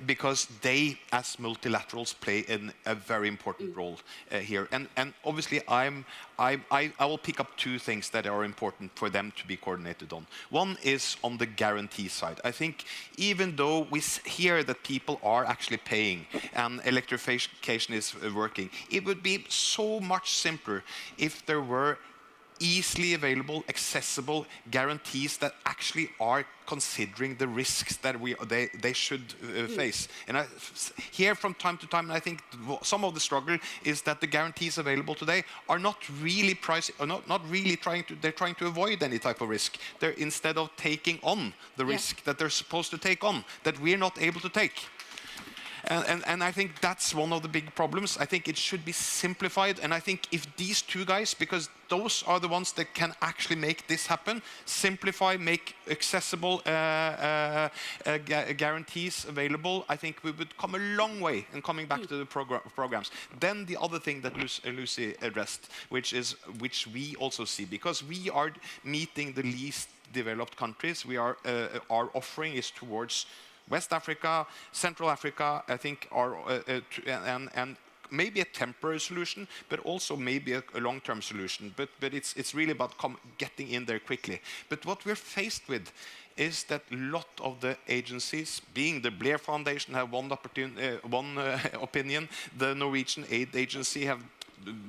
S5: because they, as multilaterals, play a very important role here. And obviously, I will pick up 2 things that are important for them to be coordinated on. One is on the guarantee side. I think even though we hear that people are actually paying and electrification is working, it would be so much simpler if there were easily available, accessible guarantees that actually are considering the risks that they should face. And I hear from time to time, and I think some of the struggle is that the guarantees available today are not really priced, or not really they're trying to avoid any type of risk. They're instead of taking on the risk that they're supposed to take on, that we're not able to take. And I think that's one of the big problems. I think it should be simplified. And I think if these 2 guys, because those are the ones that can actually make this happen, simplify, make accessible guarantees available, I think we would come a long way in coming back to the programs. Then the other thing that Lucy addressed, which we also see, because we are meeting the least developed countries, our offering is towards West Africa, Central Africa, I think, and maybe a temporary solution, but also maybe a long-term solution. But it's really about getting in there quickly. But what we're faced with is that a lot of the agencies, being the Blair Foundation, have one opinion. The Norwegian Aid Agency have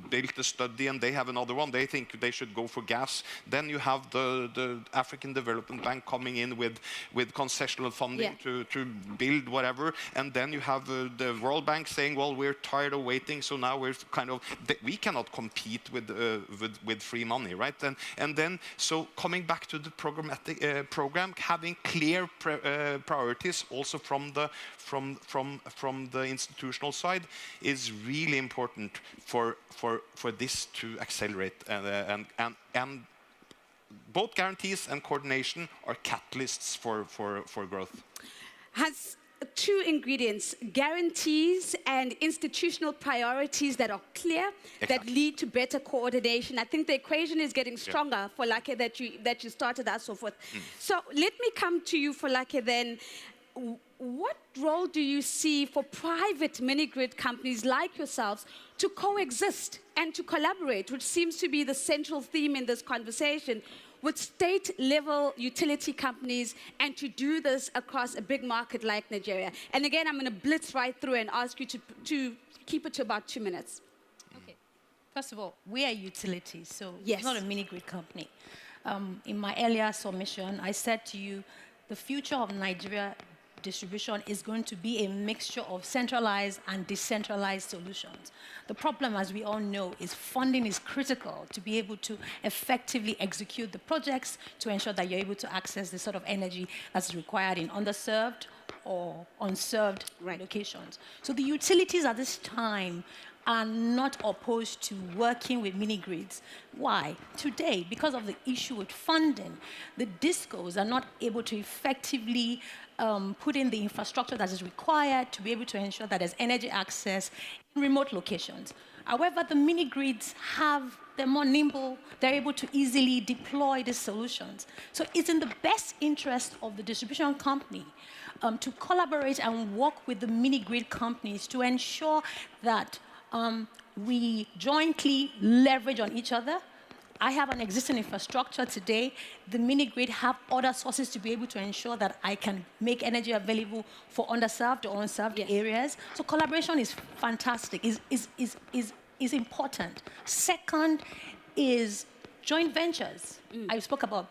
S5: built a study and they have another one. They think they should go for gas. Then you have the African Development Bank coming in with concessional funding to build whatever. And then you have the World Bank saying, well, we're tired of waiting, so now we're kind of, we cannot compete with free money, right? And then, so coming back to the programmatic program, having clear priorities also from the institutional side is really important for this to accelerate, and both guarantees and coordination are catalysts for growth.
S2: Has two ingredients: guarantees and institutional priorities that are clear, that lead to better coordination. I think the equation is getting stronger for Folake that you started us off with. So let me come to you, Folake, then. What role do you see for private mini-grid companies like yourselves to coexist and to collaborate, which seems to be the central theme in this conversation, with state-level utility companies, and to do this across a big market like Nigeria? And again, I'm going to blitz right through and ask you to keep it to about 2 minutes.
S6: Okay. First of all, we are utilities, so it's not a mini-grid company. In my earlier submission, I said to you, the future of Nigeria distribution is going to be a mixture of centralized and decentralized solutions. The problem, as we all know, is funding is critical to be able to effectively execute the projects to ensure that you're able to access the sort of energy that's required in underserved or unserved locations. So the utilities at this time are not opposed to working with mini-grids. Why? Today, because of the issue with funding, the DISCOs are not able to effectively put in the infrastructure that is required to be able to ensure that there's energy access in remote locations. However, the mini-grids they're more nimble, they're able to easily deploy these solutions. So it's in the best interest of the distribution company to collaborate and work with the mini-grid companies to ensure that we jointly leverage on each other. I have an existing infrastructure today. The mini-grid have other sources to be able to ensure that I can make energy available for underserved or unserved areas. So collaboration is fantastic, is important. Second is joint ventures. I spoke about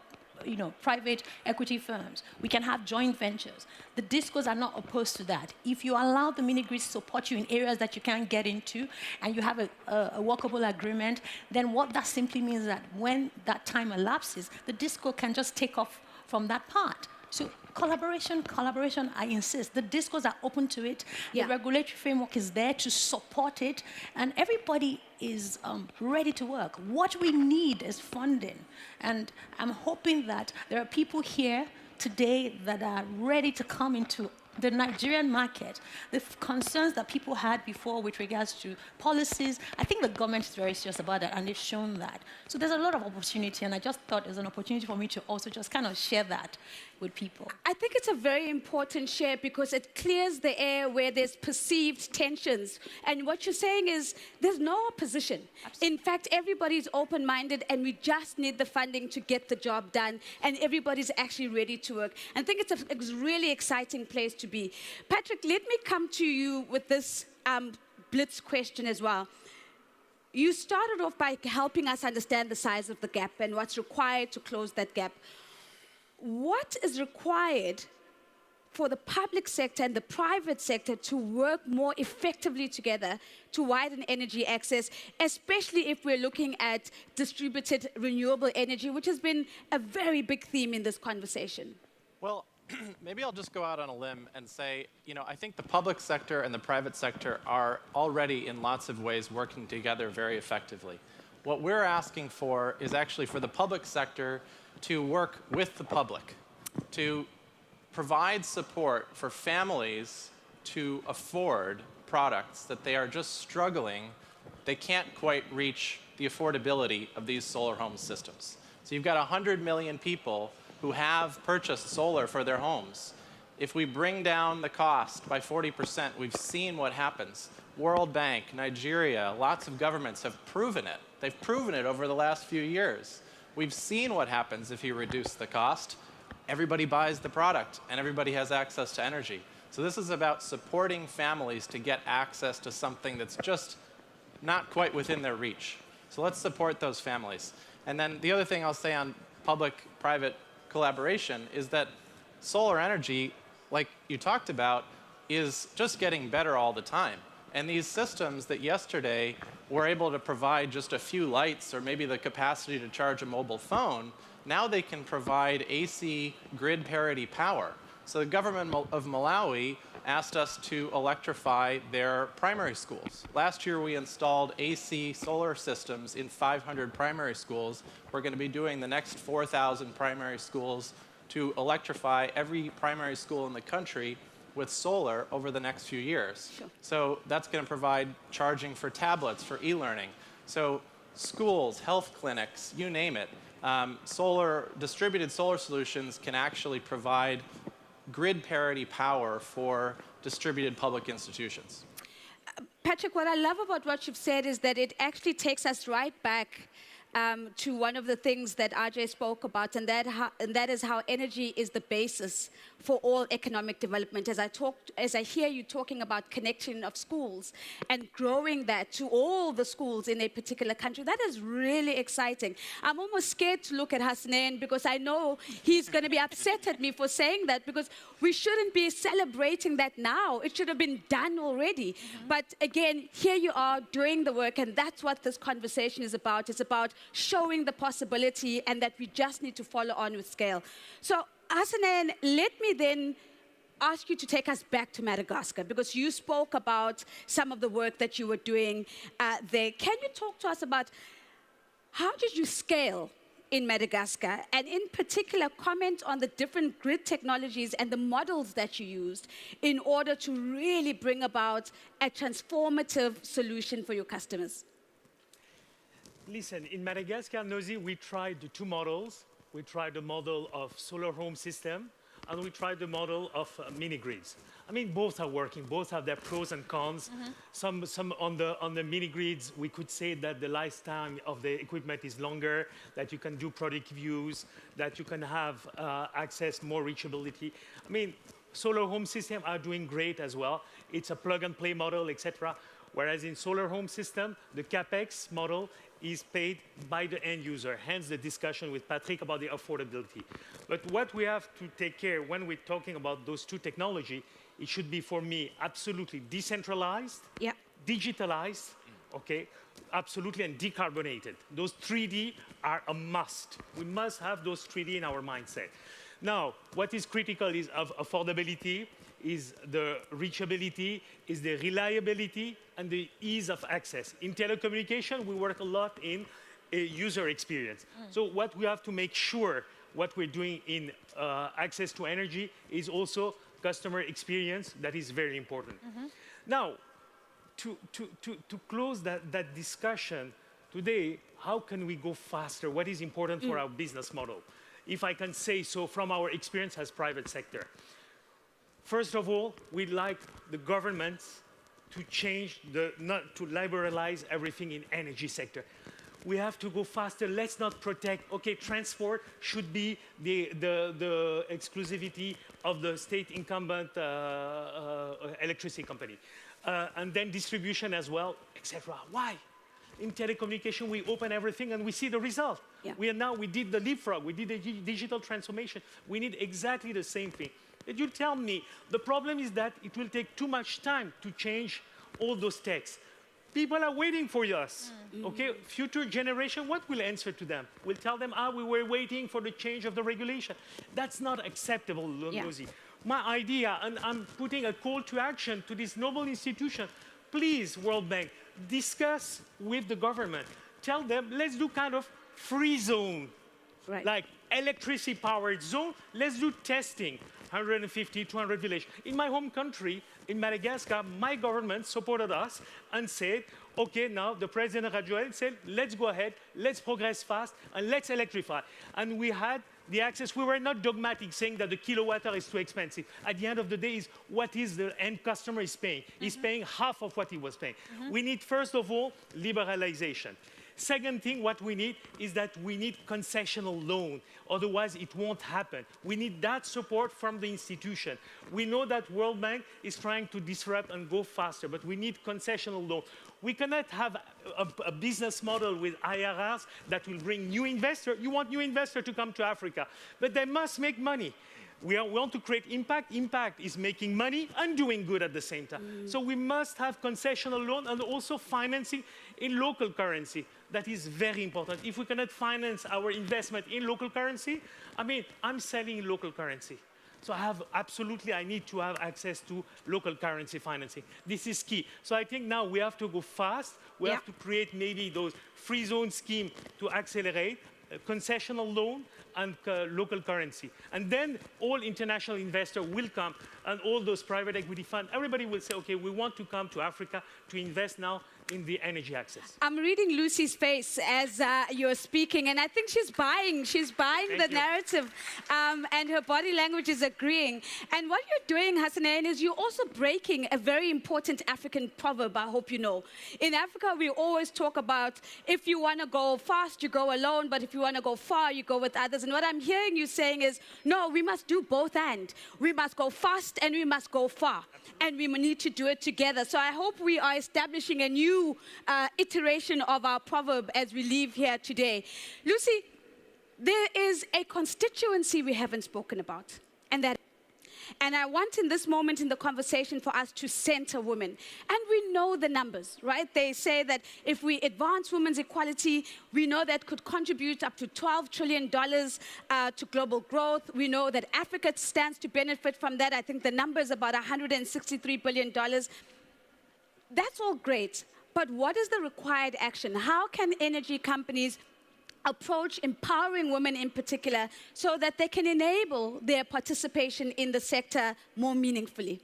S6: private equity firms. We can have joint ventures. The DISCOs are not opposed to that. If you allow the mini-grids to support you in areas that you can't get into, and you have a workable agreement, then what that simply means is that when that time elapses, the DISCO can just take off from that part. So collaboration, I insist. The DISCOs are open to it. The regulatory framework is there to support it, and everybody is ready to work. What we need is funding, and I'm hoping that there are people here today that are ready to come into the Nigerian market. The concerns that people had before with regards to policies, I think the government is very serious about that, and they've shown that. So there's a lot of opportunity, and I just thought it was an opportunity for me to also just kind of share that with people.
S2: I think it's a very important share because it clears the air where there's perceived tensions. And what you're saying is there's no opposition. Absolutely. In fact, everybody's open-minded, and we just need the funding to get the job done, and everybody's actually ready to work. I think it's a really exciting place to be. Patrick, let me come to you with this blitz question as well. You started off by helping us understand the size of the gap and what's required to close that gap. What is required for the public sector and the private sector to work more effectively together to widen energy access, especially if we're looking at distributed renewable energy, which has been a very big theme in this conversation?
S7: Well, maybe I'll just go out on a limb and say, I think the public sector and the private sector are already in lots of ways working together very effectively. What we're asking for is actually for the public sector to work with the public, to provide support for families to afford products that they are just struggling. They can't quite reach the affordability of these solar home systems. So you've got 100 million people who have purchased solar for their homes. If we bring down the cost by 40%, we've seen what happens. World Bank, Nigeria, lots of governments have proven it. They've proven it over the last few years. We've seen what happens if you reduce the cost. Everybody buys the product, and everybody has access to energy. So this is about supporting families to get access to something that's just not quite within their reach. So let's support those families. And then the other thing I'll say on public-private collaboration is that solar energy, like you talked about, is just getting better all the time. And these systems that yesterday were able to provide just a few lights or maybe the capacity to charge a mobile phone, now they can provide AC grid parity power. So the government of Malawi asked us to electrify their primary schools. Last year we installed AC solar systems in 500 primary schools. We're going to be doing the next 4,000 primary schools to electrify every primary school in the country with solar over the next few years.
S2: Sure.
S7: So that's going to provide charging for tablets, for e-learning. So schools, health clinics, you name it, distributed solar solutions can actually provide grid parity power for distributed public institutions.
S2: Patrick, what I love about what you've said is that it actually takes us right back to one of the things that RJ spoke about, and that is how energy is the basis for all economic development. As I hear you talking about connection of schools and growing that to all the schools in a particular country, that is really exciting. I'm almost scared to look at Hasnain because I know he's going to be upset at me for saying that, because we shouldn't be celebrating that now. It should have been done already. Mm-hmm. But again, here you are doing the work, and that's what this conversation is about. It's about showing the possibility and that we just need to follow on with scale. So, Hasnain, let me then ask you to take us back to Madagascar, because you spoke about some of the work that you were doing there. Can you talk to us about how did you scale in Madagascar, and in particular comment on the different grid technologies and the models that you used in order to really bring about a transformative solution for your customers?
S8: Listen, in Madagascar, Nosy, we tried the two models. We tried the model of solar home system, and we tried the model of mini-grids. I mean, both are working. Both have their pros and cons. Mm-hmm. Some on the mini-grids, we could say that the lifetime of the equipment is longer, that you can do predictive use, that you can have access, more reachability. I mean, solar home systems are doing great as well. It's a plug-and-play model, etc. Whereas in solar home system, the CapEx model is paid by the end user, hence the discussion with Patrick about the affordability. But what we have to take care when we're talking about those two technologies, it should be, for me, absolutely decentralized, digitalized, okay, absolutely, and decarbonated. Those 3D are a must. We must have those 3D in our mindset. Now, what is critical is of affordability, is the reachability, is the reliability, and the ease of access. In telecommunication, we work a lot in user experience. So what we have to make sure what we're doing in access to energy is also customer experience. That is very important. Now, to close that discussion today, how can we go faster? What is important for our business model? If I can say so from our experience as private sector. First of all, we'd like the governments to change, not to liberalize everything in energy sector. We have to go faster. Let's not protect, okay, transport should be the exclusivity of the state incumbent electricity company. And then distribution as well, etc. Why? In telecommunication, we open everything and we see the result. Yeah. We did the leapfrog, we did the digital transformation. We need exactly the same thing. Did you tell me the problem is that it will take too much time to change all those techs? People are waiting for us. Okay, future generation, what will answer to them? We'll tell them, we were waiting for the change of the regulation. That's not acceptable, Nosy. My idea, and I'm putting a call to action to this noble institution, please, World Bank, discuss with the government. Tell them, let's do kind of free zone
S2: Right.
S8: Like electricity-powered zone, let's do testing. 150, 200 villages. In my home country, in Madagascar, my government supported us and said, okay, now the President Rajoelina said, let's go ahead, let's progress fast, and let's electrify. And we had the access. We were not dogmatic, saying that the kilowatt hour is too expensive. At the end of the day, is what is the end customer is paying. He's paying half of what he was paying. We need, first of all, liberalization. Second thing, what we need is that we need concessional loan. Otherwise, it won't happen. We need that support from the institution. We know that World Bank is trying to disrupt and go faster, but we need concessional loan. We cannot have a business model with IRRs that will bring new investors. You want new investors to come to Africa, but they must make money. We want to create impact. Impact is making money and doing good at the same time. So we must have concessional loan and also financing in local currency. That is very important. If we cannot finance our investment in local currency, I mean, I'm selling in local currency. So I need to have access to local currency financing. This is key. So I think now we have to go fast. We have to create maybe those free zone schemes to accelerate, concessional loan, and local currency. And then all international investors will come, and all those private equity funds, everybody will say, okay, we want to come to Africa to invest now in the energy access.
S2: I'm reading Lucy's face as you're speaking, and I think she's buying the narrative, and her body language is agreeing. And what you're doing, Hassanein, is you're also breaking a very important African proverb, I hope you know. In Africa, we always talk about if you want to go fast, you go alone, but if you want to go far, you go with others. And what I'm hearing you saying is, no, we must do both and. We must go fast and we must go far. And we need to do it together. So I hope we are establishing a new iteration of our proverb as we leave here today. Lucy, there is a constituency we haven't spoken about, and I want in this moment in the conversation for us to center women. And we know the numbers, right? They say that if we advance women's equality, we know that could contribute up to $12 trillion to global growth. We know that Africa stands to benefit from that. I think the number is about $163 billion. That's all great. But what is the required action? How can energy companies approach empowering women in particular so that they can enable their participation in the sector more meaningfully?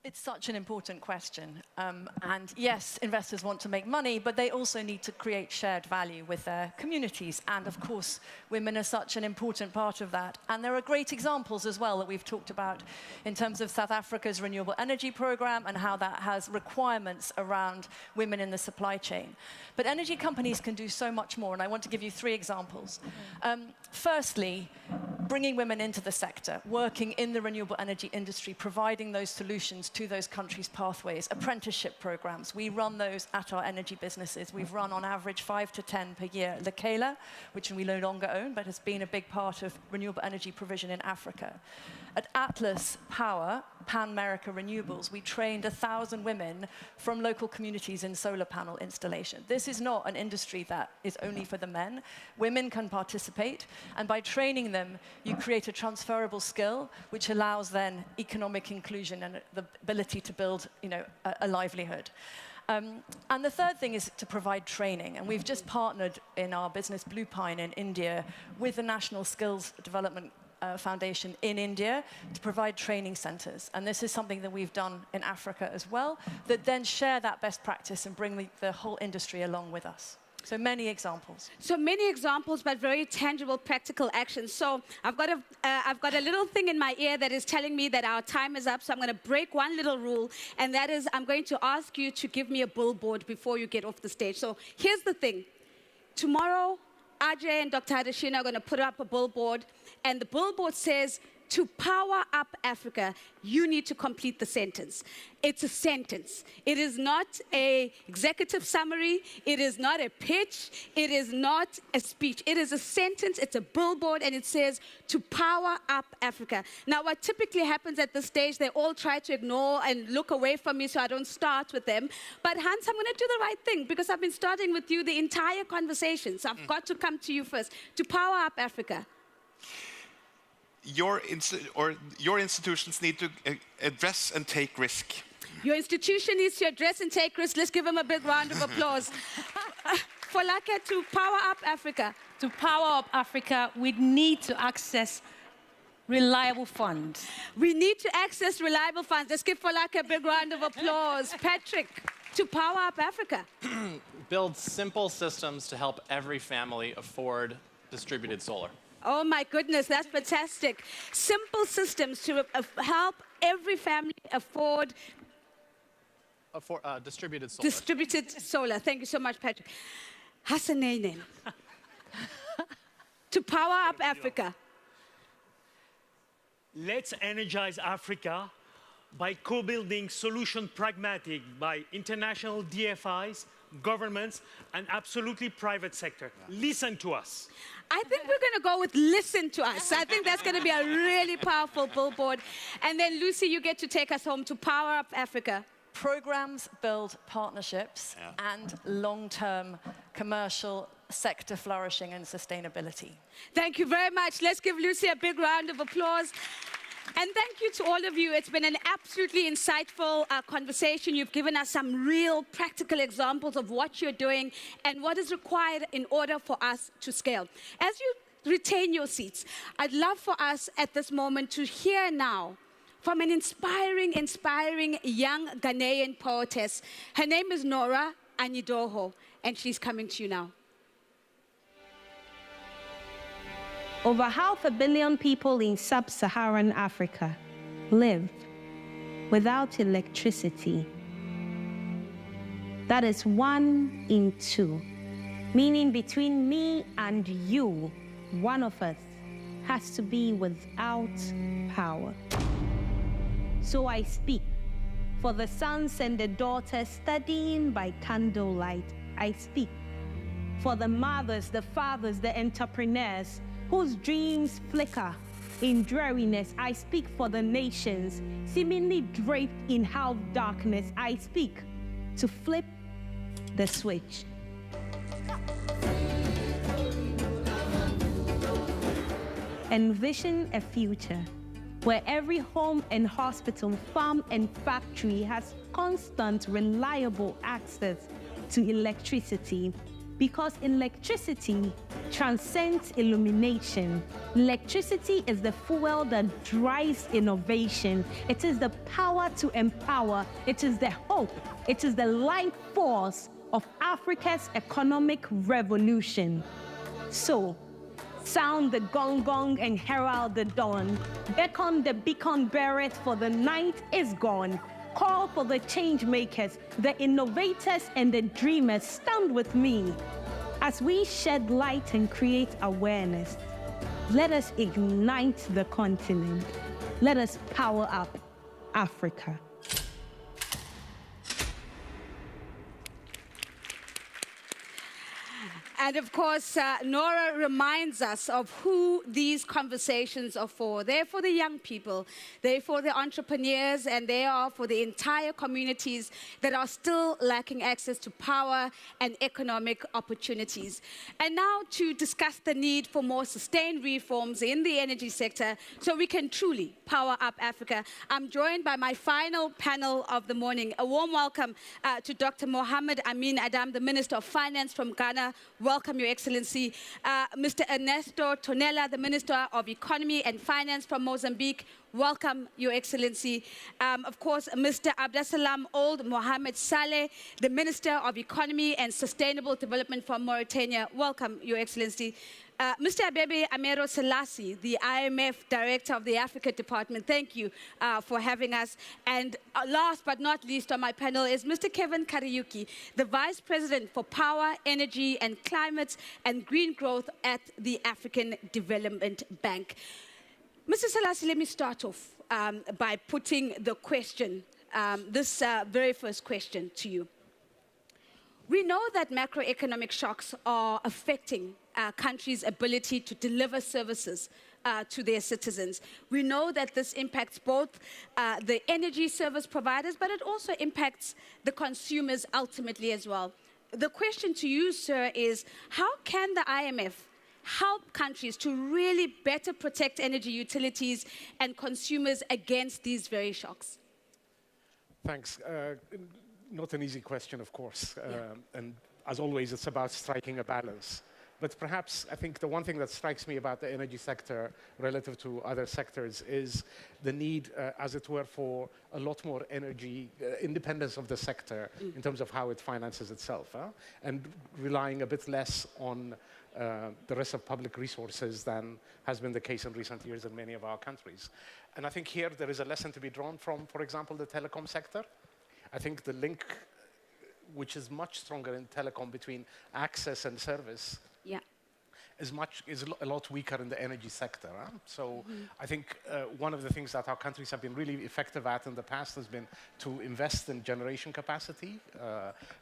S9: It's such an important question. And yes, investors want to make money, but they also need to create shared value with their communities. And of course, women are such an important part of that. And there are great examples as well that we've talked about in terms of South Africa's renewable energy program and how that has requirements around women in the supply chain. But energy companies can do so much more, and I want to give you 3 examples. Firstly, bringing women into the sector, working in the renewable energy industry, providing those solutions to those countries' pathways, apprenticeship programs. We run those at our energy businesses. We've run on average 5 to 10 per year. Lekela, which we no longer own, but has been a big part of renewable energy provision in Africa. At Atlas Power, Pan America Renewables, we trained 1,000 women from local communities in solar panel installation. This is not an industry that is only for the men. Women can participate, and by training them, you create a transferable skill, which allows then economic inclusion and the ability to build, a livelihood. And the third thing is to provide training. And we've just partnered in our business Blue Pine in India with the National Skills Development Foundation in India to provide training centers. And this is something that we've done in Africa as well, that then share that best practice and bring the whole industry along with us. So many examples. So many examples, but very tangible, practical actions. So I've got a little thing in my ear that is telling me that our time is up. So I'm going to break one little rule, and that is I'm going to ask you to give me a billboard before you get off the stage. So here's the thing. Tomorrow, Ajay and Dr. Adeshina are going to put up a billboard, and the billboard says, to power up Africa, you need to complete the sentence. It's a sentence. It is not an executive summary. It is not a pitch. It is not a speech. It is a sentence. It's a billboard, and it says, to power up Africa. Now, what typically happens at this stage, they all try to ignore and look away from me so I don't start with them. But Hans, I'm going to do the right thing because I've been starting with you the entire conversation. So I've got to come to you first. To power up Africa.
S10: Your institutions need to address and take risk.
S2: Your institution needs to address and take risk. Let's give them a big round of applause. For Laka, to power up Africa,
S6: to power up Africa, we need to access reliable funds.
S2: We need to access reliable funds. Let's give Falaka a big round of applause. Patrick, to power up Africa.
S7: Build simple systems to help every family afford distributed solar.
S2: Oh my goodness, that's fantastic. Simple systems to help every family afford
S7: distributed solar.
S2: Distributed solar. Thank you so much, Patrick. Hassaneinen. To power up Africa.
S8: Let's energize Africa by co-building solution pragmatic by international DFIs, governments, and absolutely private sector. Listen to us.
S2: I think we're going to go with listen to us. I think that's going to be a really powerful billboard. And then, Lucy, you get to take us home to power up Africa.
S9: Programs build partnerships and long-term commercial sector flourishing and sustainability.
S2: Thank you very much. Let's give Lucy a big round of applause. And thank you to all of you. It's been an absolutely insightful conversation. You've given us some real practical examples of what you're doing and what is required in order for us to scale. As you retain your seats, I'd love for us at this moment to hear now from an inspiring young Ghanaian poetess. Her name is Nora Anyidoho, and she's coming to you now.
S11: Over 500 million people in sub-Saharan Africa live without electricity. That is 1 in 2, meaning between me and you, one of us has to be without power. So I speak for the sons and the daughters studying by candlelight. I speak for the mothers, the fathers, the entrepreneurs whose dreams flicker in dreariness. I speak for the nations seemingly draped in half darkness. I speak to flip the switch. Envision a future where every home and hospital, farm and factory has constant, reliable access to electricity, because electricity transcends illumination. Electricity is the fuel that drives innovation. It is the power to empower. It is the hope. It is the life force of Africa's economic revolution. So, sound the gong gong and herald the dawn. Beckon the beacon bearers, for the night is gone. Call for the change makers, the innovators and the dreamers. Stand with me as we shed light and create awareness. Let us ignite the continent. Let us power up Africa.
S2: And of course, Nora reminds us of who these conversations are for. They're for the young people, they're for the entrepreneurs, and they are for the entire communities that are still lacking access to power and economic opportunities. And now to discuss the need for more sustained reforms in the energy sector so we can truly power up Africa, I'm joined by my final panel of the morning. A warm welcome to Dr. Mohamed Amin Adam, the Minister of Finance from Ghana. Welcome, Your Excellency. Mr. Ernesto Tonella, the Minister of Economy and Finance from Mozambique. Welcome, Your Excellency. Of course, Mr. Abdasalam Ould Mohamed Saleh, the Minister of Economy and Sustainable Development from Mauritania. Welcome, Your Excellency. Mr. Abebe Amero Selassie, the IMF Director of the Africa Department, thank you for having us. And last but not least on my panel is Mr. Kevin Kariuki, the Vice President for Power, Energy and Climate and Green Growth at the African Development Bank. Mr. Selassie, let me start off by putting the question, this very first question to you. We know that macroeconomic shocks are affecting countries' ability to deliver services to their citizens. We know that this impacts both the energy service providers, but it also impacts the consumers ultimately as well. The question to you, sir, is how can the IMF help countries to really better protect energy utilities and consumers against these very shocks?
S12: Thanks. Not an easy question, of course. And as always, it's about striking a balance But perhaps I think the one thing that strikes me about the energy sector relative to other sectors is the need, as it were, for a lot more energy independence of the sector in terms of how it finances itself, and relying a bit less on the rest of public resources than has been the case in recent years in many of our countries. And I think here there is a lesson to be drawn from, for example, the telecom sector. I think the link, which is much stronger in telecom between access and service, is a lot weaker in the energy sector. So I think one of the things that our countries have been really effective at in the past has been to invest in generation capacity,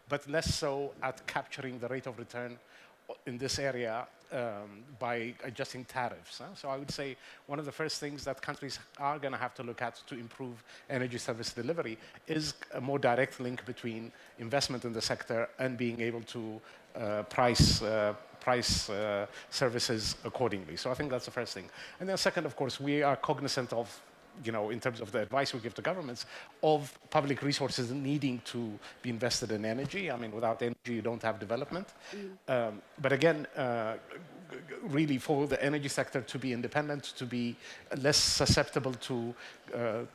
S12: but less so at capturing the rate of return in this area by adjusting tariffs. So I would say one of the first things that countries are going to have to look at to improve energy service delivery is a more direct link between investment in the sector and being able to price services accordingly. So I think that's the first thing. And then second, of course, we are cognizant of, in terms of the advice we give to governments, of public resources needing to be invested in energy. I mean, without energy, you don't have development. But again, really for the energy sector to be independent, to be less susceptible to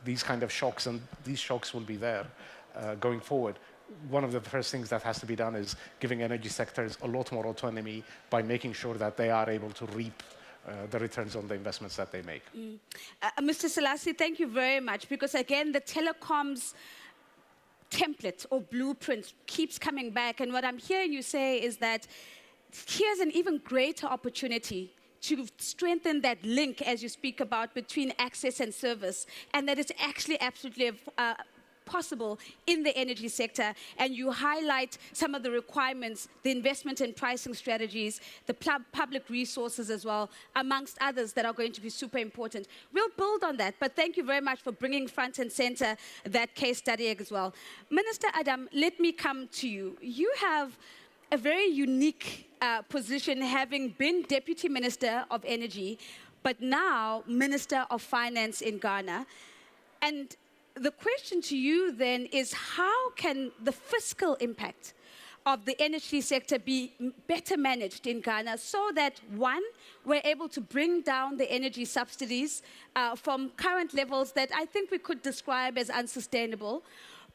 S12: these kind of shocks, and these shocks will be there going forward. One of the first things that has to be done is giving energy sectors a lot more autonomy by making sure that they are able to reap the returns on the investments that they make.
S2: Mr. Selassie, thank you very much, because again, the telecoms template or blueprint keeps coming back, and what I'm hearing you say is that here's an even greater opportunity to strengthen that link, as you speak about, between access and service, and that it's actually absolutely possible in the energy sector, and you highlight some of the requirements, the investment and pricing strategies, the public resources as well, amongst others that are going to be super important. We'll build on that, but thank you very much for bringing front and center that case study as well. Minister Adam, let me come to you. You have a very unique position, having been Deputy Minister of Energy, but now Minister of Finance in Ghana. And the question to you then is, how can the fiscal impact of the energy sector be better managed in Ghana so that, one, we're able to bring down the energy subsidies from current levels that I think we could describe as unsustainable,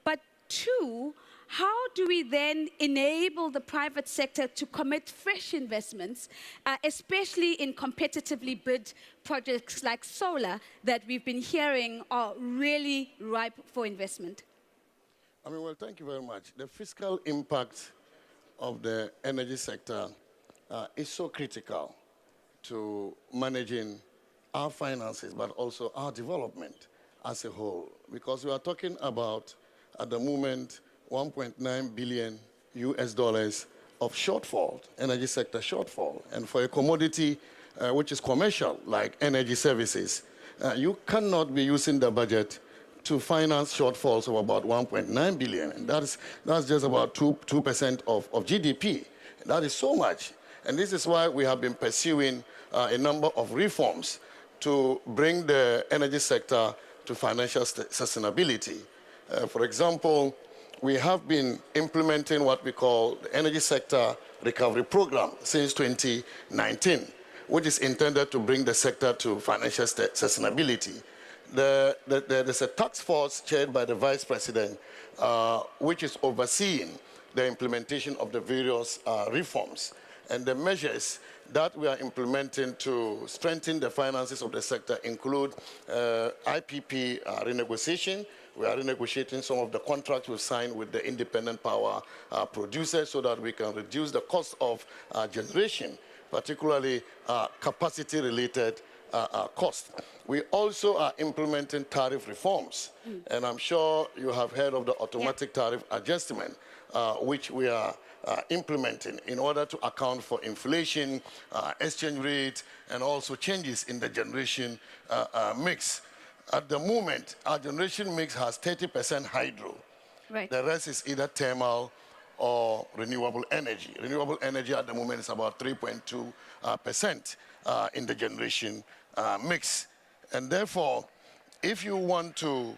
S2: but two, how do we then enable the private sector to commit fresh investments, especially in competitively bid projects like solar that we've been hearing are really ripe for investment?
S13: Well, thank you very much. The fiscal impact of the energy sector is so critical to managing our finances, but also our development as a whole, because we are talking about, at the moment, $1.9 billion of shortfall, energy sector shortfall. And for a commodity which is commercial, like energy services, you cannot be using the budget to finance shortfalls of about 1.9 billion. And that's just about 2% of GDP. That is so much. And this is why we have been pursuing a number of reforms to bring the energy sector to financial sustainability. For example, we have been implementing what we call the Energy Sector Recovery Program since 2019, which is intended to bring the sector to financial sustainability. There's a task force chaired by the Vice President, which is overseeing the implementation of the various reforms. And the measures that we are implementing to strengthen the finances of the sector include IPP renegotiation. We are renegotiating some of the contracts we've signed with the independent power producers so that we can reduce the cost of generation, particularly capacity-related costs. We also are implementing tariff reforms, and I'm sure you have heard of the automatic tariff adjustment, which we are implementing in order to account for inflation, exchange rate, and also changes in the generation mix. At the moment, our generation mix has 30% hydro. Right. The rest is either thermal or renewable energy. Renewable energy at the moment is about 3.2% in the generation mix. And therefore, if you want to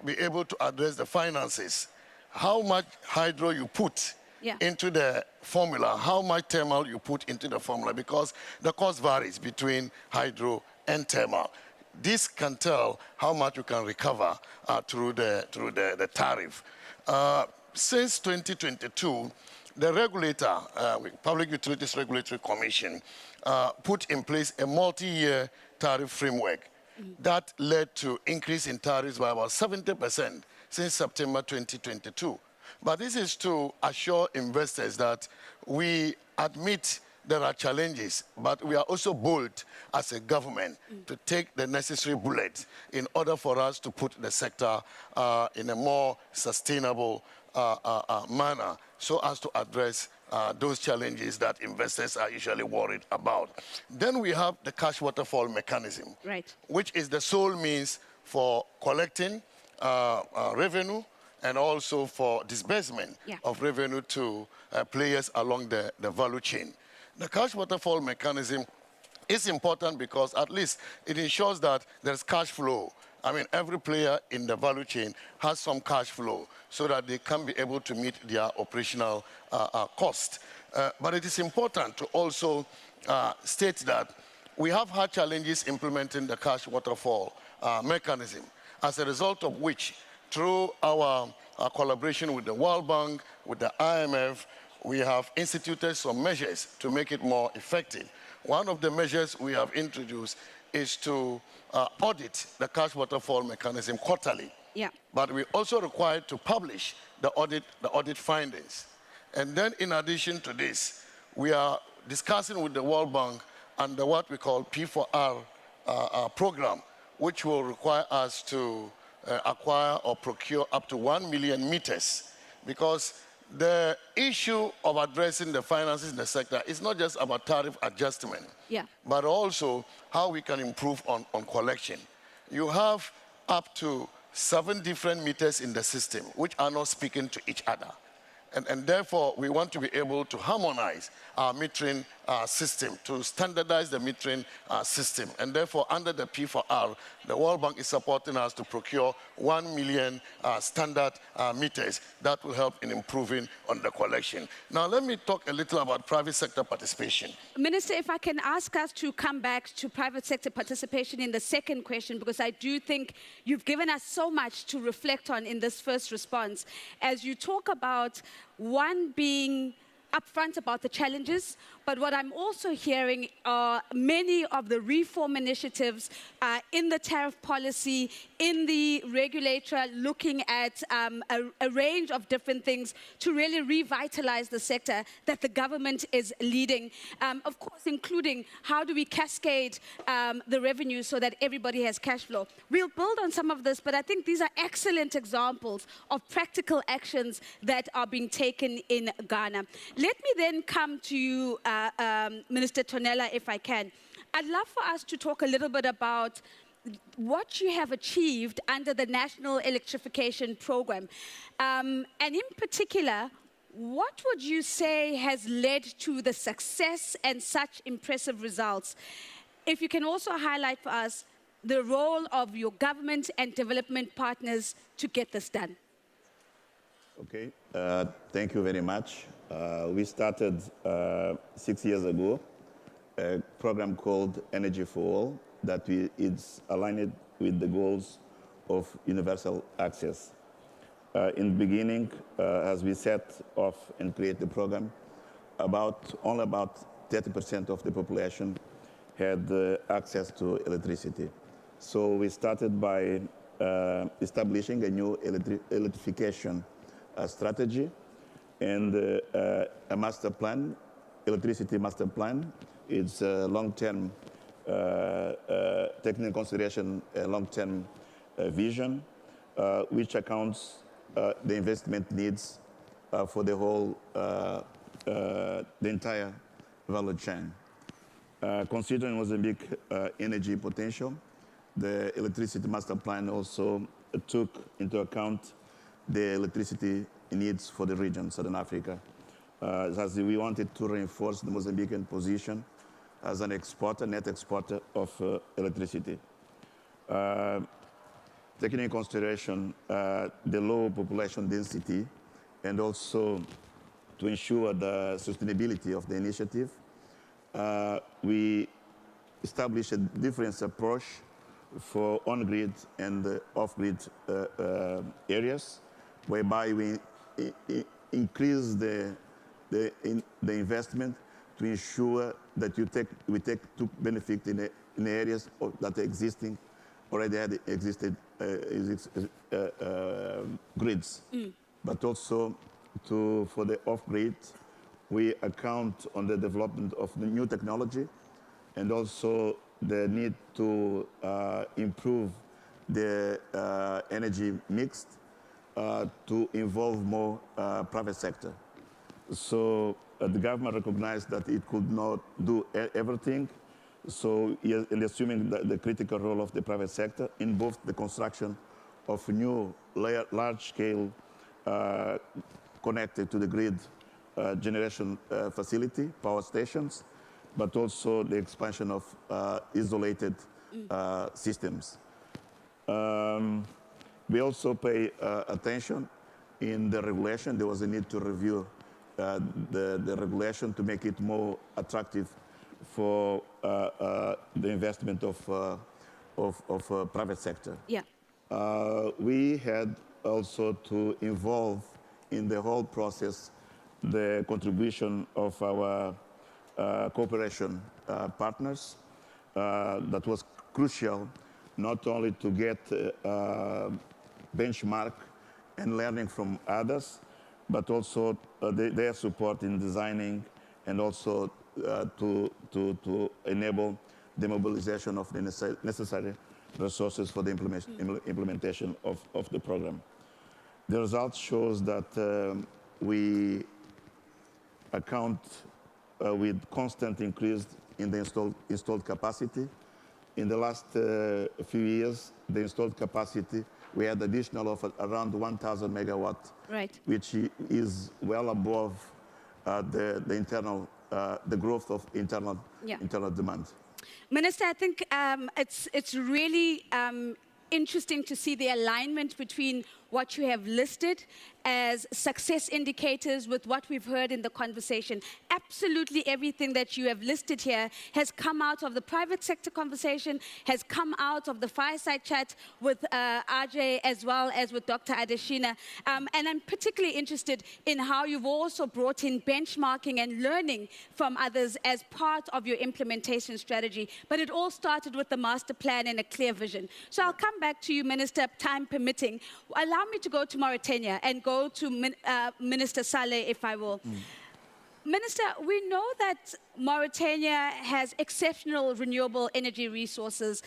S13: be able to address the finances, how much hydro you put into the formula, how much thermal you put into the formula, because the cost varies between hydro and thermal. This can tell how much you can recover through the tariff. Since 2022, the regulator, Public Utilities Regulatory Commission, put in place a multi-year tariff framework that led to increase in tariffs by about 70% since September 2022. But this is to assure investors that we admit there are challenges, but we are also bold as a government to take the necessary bullets in order for us to put the sector in a more sustainable manner so as to address those challenges that investors are usually worried about. Then we have the cash waterfall mechanism, which is the sole means for collecting revenue and also for disbursement of revenue to players along the value chain. The cash waterfall mechanism is important because at least it ensures that there's cash flow. I mean, every player in the value chain has some cash flow so that they can be able to meet their operational cost. But it is important to also state that we have had challenges implementing the cash waterfall mechanism, as a result of which, through our collaboration with the World Bank, with the IMF, we have instituted some measures to make it more effective. One of the measures we have introduced is to audit the cash waterfall mechanism quarterly. But we're also required to publish the audit findings. And then in addition to this, we are discussing with the World Bank under what we call P4R program, which will require us to acquire or procure up to 1 million meters, because the issue of addressing the finances in the sector is not just about tariff adjustment, but also how we can improve on collection. You have up to 7 different meters in the system, which are not speaking to each other. And therefore, we want to be able to harmonize our metering system, to standardize the metering system. And therefore, under the P4R, the World Bank is supporting us to procure 1 million standard meters. That will help in improving on the collection. Now, let me talk a little about private sector participation.
S2: Minister, if I can ask us to come back to private sector participation in the second question, because I do think you've given us so much to reflect on in this first response. As you talk about one being upfront about the challenges, but what I'm also hearing are many of the reform initiatives in the tariff policy, in the regulator looking at a range of different things to really revitalize the sector that the government is leading. Of course, including how do we cascade the revenue so that everybody has cash flow. We'll build on some of this, but I think these are excellent examples of practical actions that are being taken in Ghana. Let me then come to you, Minister Tonela, if I can. I'd love for us to talk a little bit about what you have achieved under the National Electrification Program. And in particular, what would you say has led to the success and such impressive results? If you can also highlight for us the role of your government and development partners to get this done.
S14: Okay, thank you very much. We started 6 years ago a program called Energy for All that is aligned with the goals of universal access. In the beginning, as we set off and create the program, only about 30% of the population had access to electricity. So we started by establishing a new electrification strategy and a master plan, electricity master plan. It's a long-term, taking into consideration a long-term vision, which accounts the investment needs for the whole, the entire value chain. Considering Mozambique energy potential, the electricity master plan also took into account the electricity needs for the region, Southern Africa. As we wanted to reinforce the Mozambican position as an exporter, net exporter of electricity. Taking into consideration the low population density and also to ensure the sustainability of the initiative. We established a different approach for on-grid and off-grid areas, whereby we increase the investment to ensure that we take to benefit in areas that are existing, already had existed grids. But also for the off-grid, we account on the development of the new technology and also the need to improve the energy mix to involve more private sector. So the government recognized that it could not do everything. So in assuming the critical role of the private sector in both the construction of new large-scale connected to the grid generation facility, power stations, but also the expansion of isolated systems. We also pay attention in the regulation. There was a need to review the regulation to make it more attractive for the investment of private sector.
S2: Yeah.
S14: We had also to involve in the whole process the contribution of our cooperation partners. That was crucial, not only to get benchmark and learning from others, but also their support in designing and also to enable the mobilization of the necessary resources for the implementation of the program. The result shows that we account with constant increase in the installed capacity. In the last few years, the installed capacity, we had additional of around 1,000 megawatts,
S2: right,
S14: which is well above the growth of internal demand.
S2: Minister, I think it's really interesting to see the alignment between what you have listed as success indicators with what we've heard in the conversation. Absolutely everything that you have listed here has come out of the private sector conversation, has come out of the fireside chat with RJ as well as with Dr. Adeshina. And I'm particularly interested in how you've also brought in benchmarking and learning from others as part of your implementation strategy. But it all started with the master plan and a clear vision. So I'll come back to you, Minister, time permitting. Allow me to go to Mauritania and go to Minister Saleh, if I will. Minister, we know that Mauritania has exceptional renewable energy resources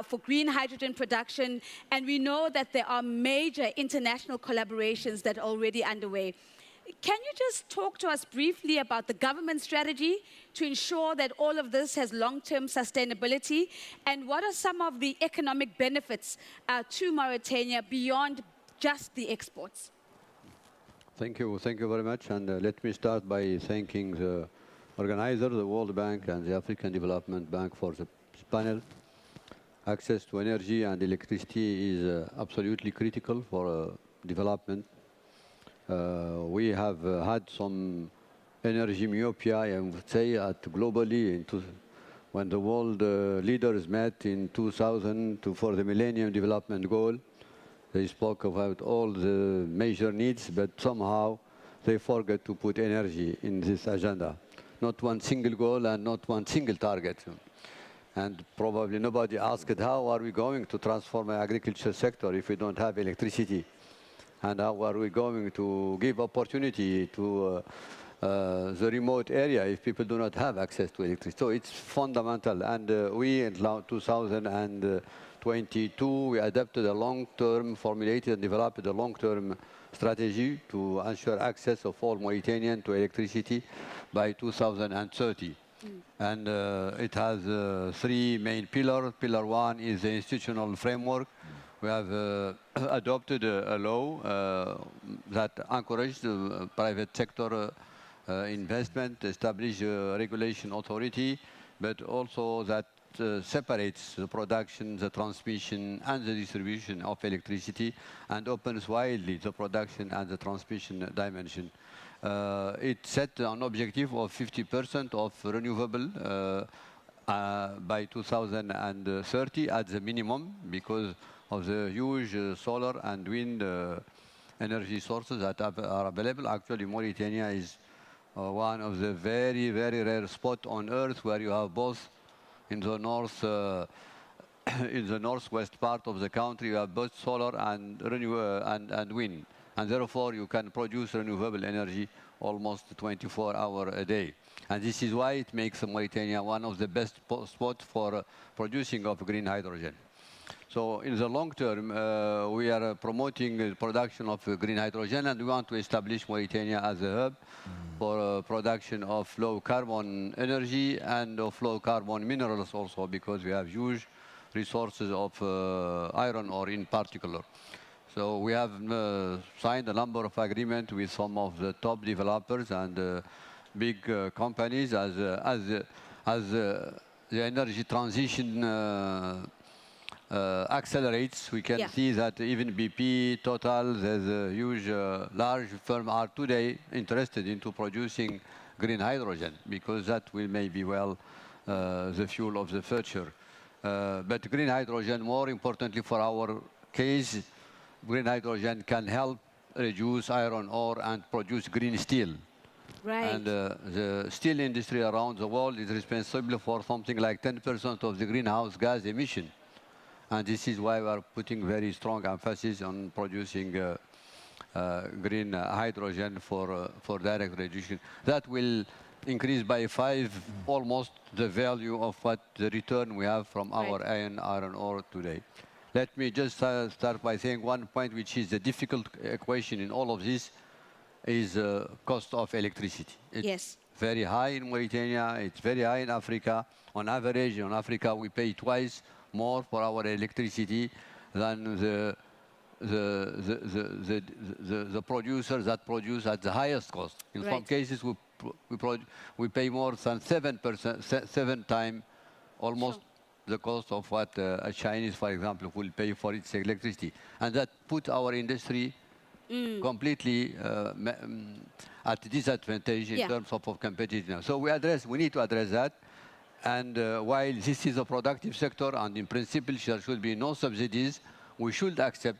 S2: for green hydrogen production, and we know that there are major international collaborations that are already underway. Can you just talk to us briefly about the government strategy to ensure that all of this has long-term sustainability, and what are some of the economic benefits to Mauritania beyond just the exports?
S15: Thank you very much. And let me start by thanking the organizer, the World Bank and the African Development Bank for the panel. Access to energy and electricity is absolutely critical for development. We have had some energy myopia, I would say, globally. When the world leaders met in 2000 for the Millennium Development Goal, they spoke about all the major needs, but somehow they forgot to put energy in this agenda. Not one single goal and not one single target. And probably nobody asked, how are we going to transform the agriculture sector if we don't have electricity? And how are we going to give opportunity to the remote area if people do not have access to electricity? So it's fundamental. And we, in 2022, we adopted a long-term, formulated and developed a long-term strategy to ensure access of all Mauritanians to electricity by 2030. And it has three main pillars. Pillar one is the institutional framework. We have adopted a law that encourages the private sector investment, established a regulation authority, but also that separates the production, the transmission, and the distribution of electricity, and opens widely the production and the transmission dimension it set an objective of 50% of renewable by 2030 at the minimum, because of the huge solar and wind energy sources that are available. Actually, Mauritania is one of the very, very rare spots on Earth where you have both in the north, in the northwest part of the country, you have both solar and wind, and therefore you can produce renewable energy almost 24 hours a day. And this is why it makes Mauritania one of the best spots for producing of green hydrogen. So in the long term, we are promoting the production of green hydrogen, and we want to establish Mauritania as a hub for production of low carbon energy and of low carbon minerals also, because we have huge resources of iron ore in particular. So we have signed a number of agreements with some of the top developers and big companies as the energy transition accelerates. We can see that even BP, Total, there's a huge, large firm are today interested into producing green hydrogen, because that will maybe well the fuel of the future. But green hydrogen, more importantly for our case, green hydrogen can help reduce iron ore and produce green steel.
S2: Right.
S15: And the steel industry around the world is responsible for something like 10% of the greenhouse gas emission. And this is why we are putting very strong emphasis on producing green hydrogen for direct reduction. That will increase by 5 almost the value of what the return we have from our iron ore today. Let me just start by saying one point, which is the difficult equation in all of this, is cost of electricity. It's very high in Mauritania, it's very high in Africa. On average, in Africa, we pay twice more for our electricity than the producers that produce at the highest cost. In some cases, we pay more than 7 times almost the cost of what a Chinese, for example, will pay for its electricity. And that put our industry completely at disadvantage in terms of competitiveness. So we need to address that. And while this is a productive sector, and in principle there should be no subsidies, we should accept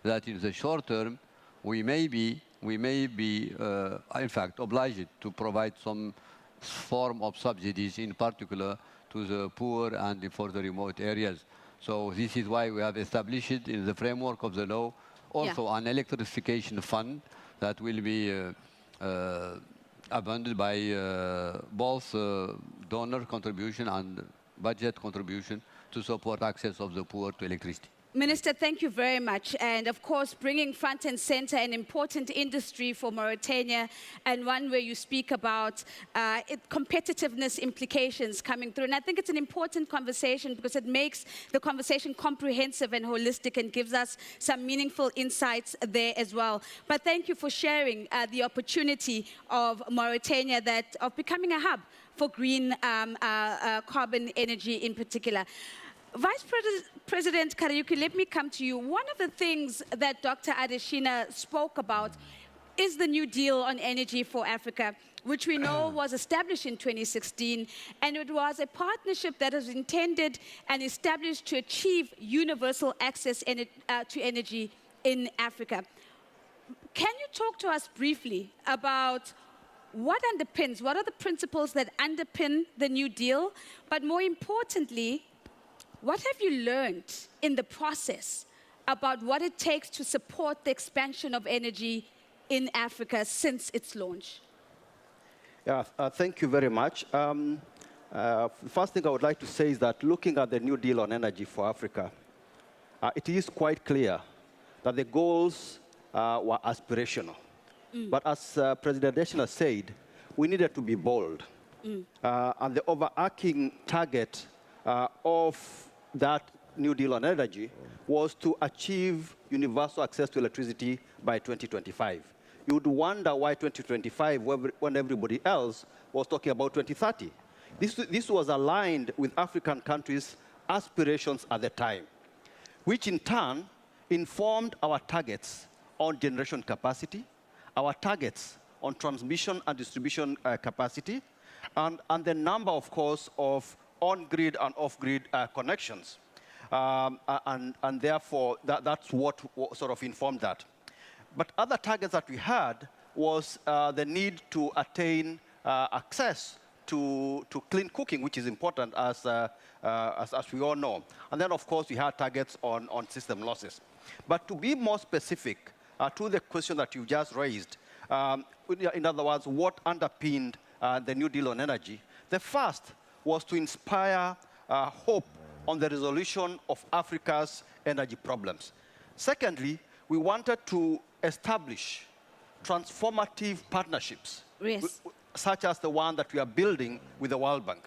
S15: that in the short term we may be in fact obliged to provide some form of subsidies, in particular to the poor and for the remote areas. So this is why we have established in the framework of the law also an electrification fund that will be abundant by both donor contribution and budget contribution to support access of the poor to electricity.
S2: Minister, thank you very much. And of course, bringing front and center an important industry for Mauritania, and one where you speak about competitiveness implications coming through. And I think it's an important conversation because it makes the conversation comprehensive and holistic and gives us some meaningful insights there as well. But thank you for sharing the opportunity of Mauritania, of becoming a hub for green carbon energy in particular. Vice President Kariuki, let me come to you. One of the things that Dr. Adesina spoke about is the New Deal on Energy for Africa, which we know was established in 2016, and it was a partnership that was intended and established to achieve universal access to energy in Africa. Can you talk to us briefly about what are the principles that underpin the New Deal, but more importantly, what have you learned in the process about what it takes to support the expansion of energy in Africa since its launch?
S16: Yeah, thank you very much. The first thing I would like to say is that looking at the New Deal on Energy for Africa, it is quite clear that the goals were aspirational. But as President Adesina said, we needed to be bold. And the overarching target of that New Deal on Energy was to achieve universal access to electricity by 2025. You would wonder why 2025 when everybody else was talking about 2030. This was aligned with African countries' aspirations at the time, which in turn informed our targets on generation capacity, our targets on transmission and distribution capacity, and the number, of course, of on-grid and off-grid connections. And therefore, that's what sort of informed that. But other targets that we had was the need to attain access to clean cooking, which is important as we all know. And then, of course, we had targets on system losses. But to be more specific to the question that you just raised, in other words, what underpinned the New Deal on energy, the first was to inspire hope on the resolution of Africa's energy problems. Secondly, we wanted to establish transformative partnerships,
S2: yes,
S16: such as the one that we are building with the World Bank.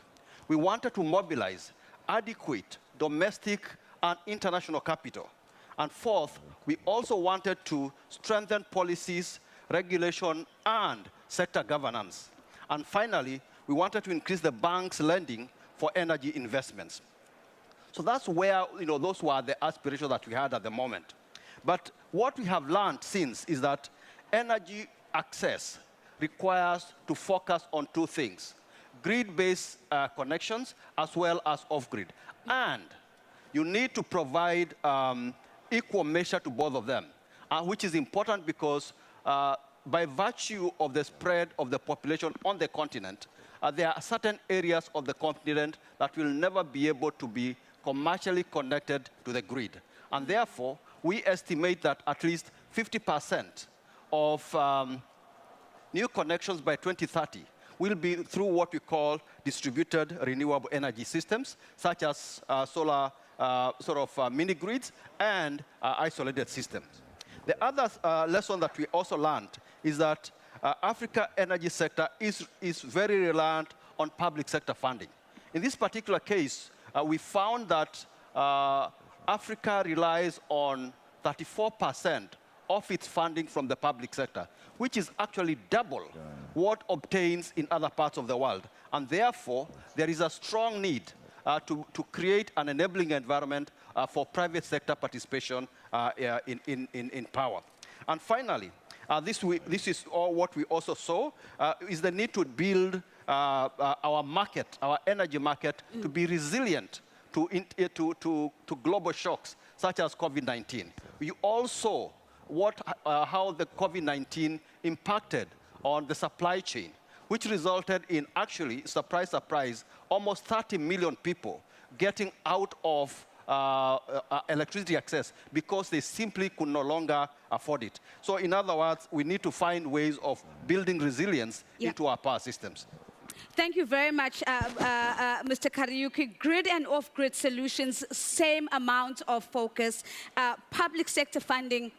S16: We wanted to mobilize adequate domestic and international capital. And fourth, we also wanted to strengthen policies, regulation, and sector governance. And finally, we wanted to increase the bank's lending for energy investments. So that's where, those were the aspirations that we had at the moment. But what we have learned since is that energy access requires to focus on two things: grid-based connections as well as off-grid. And you need to provide equal measure to both of them, which is important because by virtue of the spread of the population on the continent, there are certain areas of the continent that will never be able to be commercially connected to the grid. And therefore, we estimate that at least 50% of new connections by 2030 will be through what we call distributed renewable energy systems, such as solar mini-grids and isolated systems. The other lesson that we also learned is that Africa energy sector is very reliant on public sector funding. In this particular case, we found that Africa relies on 34% of its funding from the public sector, which is actually double what obtains in other parts of the world. And therefore, there is a strong need to create an enabling environment for private sector participation in power. And finally, this is all what we also saw, is the need to build our market, our energy market, to be resilient to global shocks, such as COVID-19. We all saw how the COVID-19 impacted on the supply chain, which resulted in actually, surprise, surprise, almost 30 million people getting out of electricity access because they simply could no longer afford it. So in other words, we need to find ways of building resilience into our power systems.
S2: Thank you very much, Mr. Kariuki. Grid and off-grid solutions, same amount of focus. Public sector funding,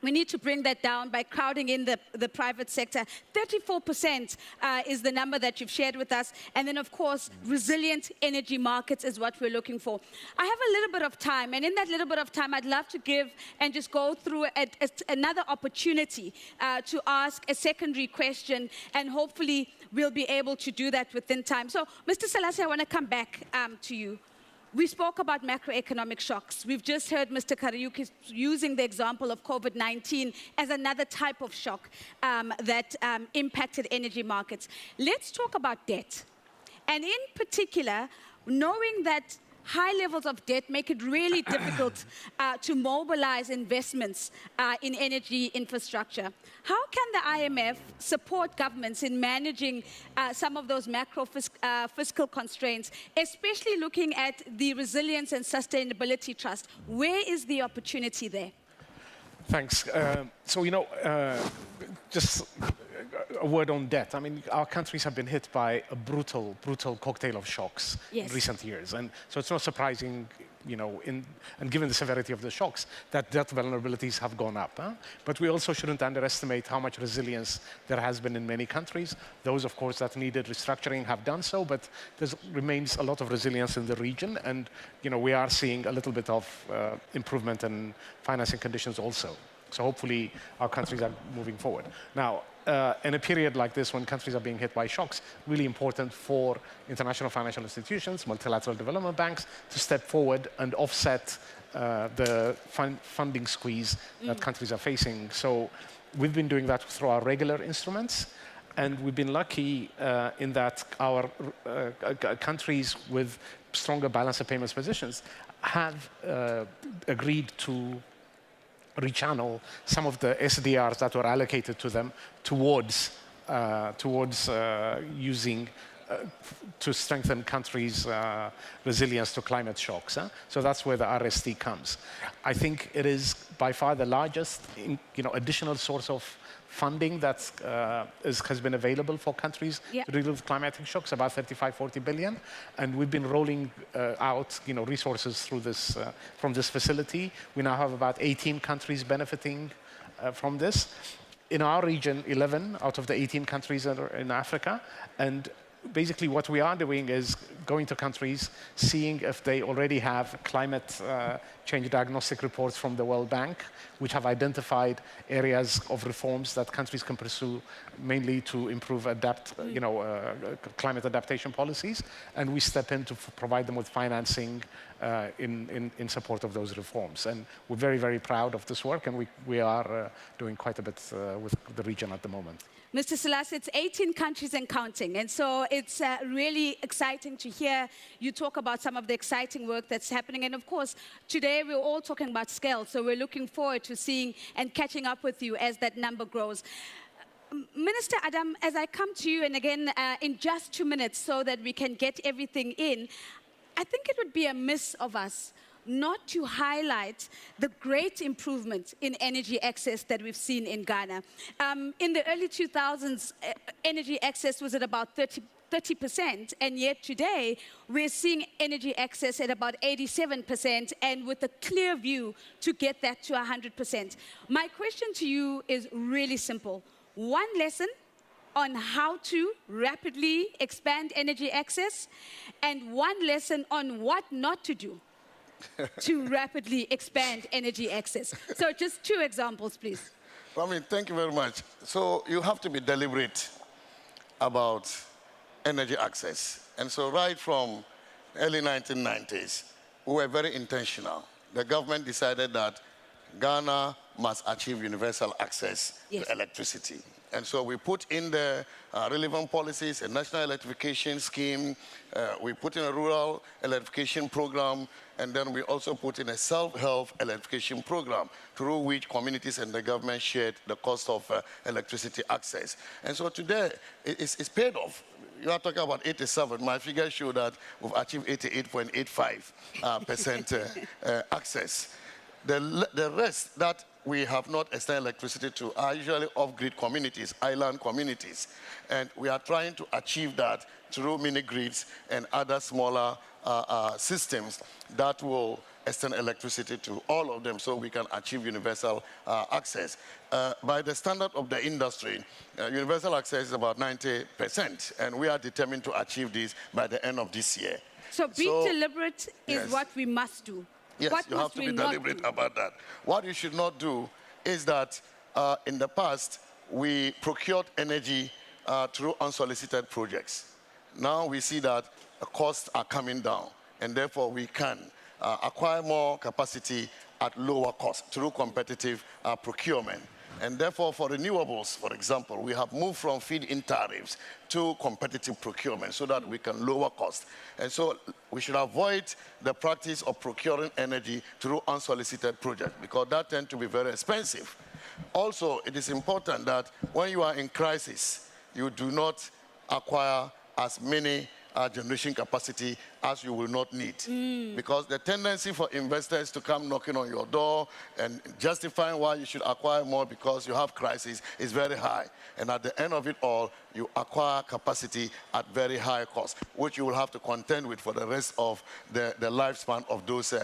S2: we need to bring that down by crowding in the private sector. 34% is the number that you've shared with us. And then, of course, resilient energy markets is what we're looking for. I have a little bit of time, and in that little bit of time, I'd love to give and just go through another opportunity to ask a secondary question, and hopefully we'll be able to do that within time. So, Mr. Selassie, I want to come back to you. We spoke about macroeconomic shocks. We've just heard Mr. Kariuki using the example of COVID-19 as another type of shock that impacted energy markets. Let's talk about debt. And in particular, knowing that high levels of debt make it really difficult to mobilize investments in energy infrastructure. How can the IMF support governments in managing some of those macro fiscal constraints, especially looking at the Resilience and Sustainability Trust? Where is the opportunity there?
S12: Thanks. Just a word on debt. I mean, our countries have been hit by a brutal cocktail of shocks in recent years. And so it's not surprising, and given the severity of the shocks, that debt vulnerabilities have gone up. But we also shouldn't underestimate how much resilience there has been in many countries. Those, of course, that needed restructuring have done so, but there remains a lot of resilience in the region. And, we are seeing a little bit of improvement in financing conditions also. So hopefully our countries are moving forward. Now, in a period like this, when countries are being hit by shocks, really important for international financial institutions, multilateral development banks, to step forward and offset the funding squeeze that countries are facing. So we've been doing that through our regular instruments. And we've been lucky in that our countries with stronger balance of payments positions have agreed to rechannel some of the SDRs that were allocated to them towards using to strengthen countries' resilience to climate shocks. So that's where the RST comes. I think it is by far the largest, additional source of funding that has been available for countries to deal with climatic shocks, about 35-40 billion. And we've been rolling out resources through this, from this facility. We now have about 18 countries benefiting from this. In our region, 11 out of the 18 countries are in Africa. And basically what we are doing is going to countries, seeing if they already have climate change diagnostic reports from the World Bank, which have identified areas of reforms that countries can pursue, mainly to improve climate adaptation policies. And we step in to provide them with financing in support of those reforms. And we're very, very proud of this work, and we are doing quite a bit with the region at the moment.
S2: Mr. Selassie, it's 18 countries and counting. And so it's really exciting to hear you talk about some of the exciting work that's happening. And of course, today we're all talking about scale. So we're looking forward to seeing and catching up with you as that number grows. Minister Adam, as I come to you, and again, in just 2 minutes so that we can get everything in, I think it would be a miss of us not to highlight the great improvement in energy access that we've seen in Ghana. In the early 2000s, energy access was at about 30%, and yet today we're seeing energy access at about 87%, and with a clear view to get that to 100%. My question to you is really simple. One lesson on how to rapidly expand energy access, and one lesson on what not to do to rapidly expand energy access. So just 2 examples, please.
S13: Well, thank you very much. So you have to be deliberate about energy access. And so right from early 1990s, we were very intentional. The government decided that Ghana must achieve universal access to electricity. And so we put in the relevant policies, a national electrification scheme, we put in a rural electrification program, and then we also put in a self-help electrification program through which communities and the government shared the cost of electricity access. And so today, it's paid off. You are talking about 87. My figures show that we've achieved 88.85% access. The rest that we have not extended electricity to are usually off-grid communities, island communities. And we are trying to achieve that through mini-grids and other smaller systems that will extend electricity to all of them so we can achieve universal access. By the standard of the industry, universal access is about 90%, and we are determined to achieve this by the end of this year.
S2: So being deliberate is what we must do.
S13: Yes, you have to be deliberate about that. What you should not do is that in the past, we procured energy through unsolicited projects. Now we see that costs are coming down, and therefore we can acquire more capacity at lower cost through competitive procurement. And therefore, for renewables, for example, we have moved from feed-in tariffs to competitive procurement so that we can lower costs. And so we should avoid the practice of procuring energy through unsolicited projects because that tends to be very expensive. Also, it is important that when you are in crisis, you do not acquire as many generation capacity as you will not need. Because the tendency for investors to come knocking on your door and justifying why you should acquire more because you have crisis is very high. And at the end of it all, you acquire capacity at very high cost, which you will have to contend with for the rest of the lifespan of those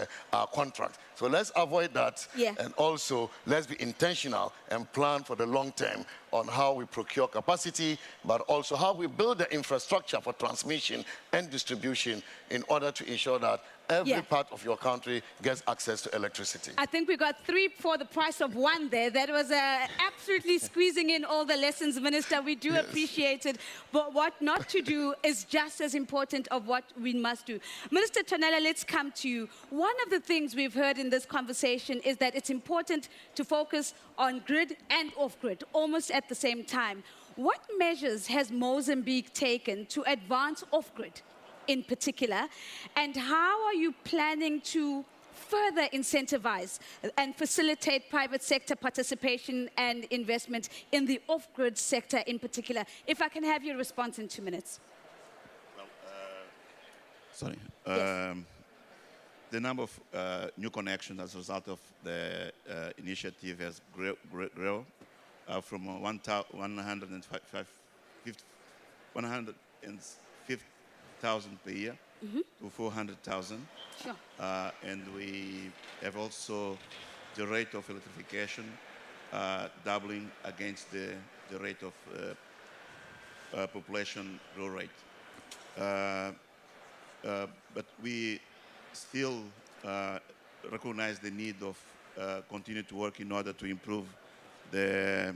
S13: contracts. So let's avoid that. And also, let's be intentional and plan for the long term on how we procure capacity, but also how we build the infrastructure for transmission and distribution in order to ensure that every part of your country gets access to electricity?
S2: I think we got 3 for the price of 1 there. That was absolutely squeezing in all the lessons, Minister. We do appreciate it. But what not to do is just as important of what we must do. Minister Tonela, let's come to you. One of the things we've heard in this conversation is that it's important to focus on grid and off-grid, almost at the same time. What measures has Mozambique taken to advance off-grid in particular, and how are you planning to further incentivize and facilitate private sector participation and investment in the off-grid sector in particular? If I can have your response in 2 minutes.
S14: Sorry. Yes. The number of new connections as a result of the initiative has grown from 150,000 per year to 400,000.
S2: Sure.
S14: And we have also the rate of electrification doubling against the rate of population growth rate. But we still recognize the need of continue to work in order to improve the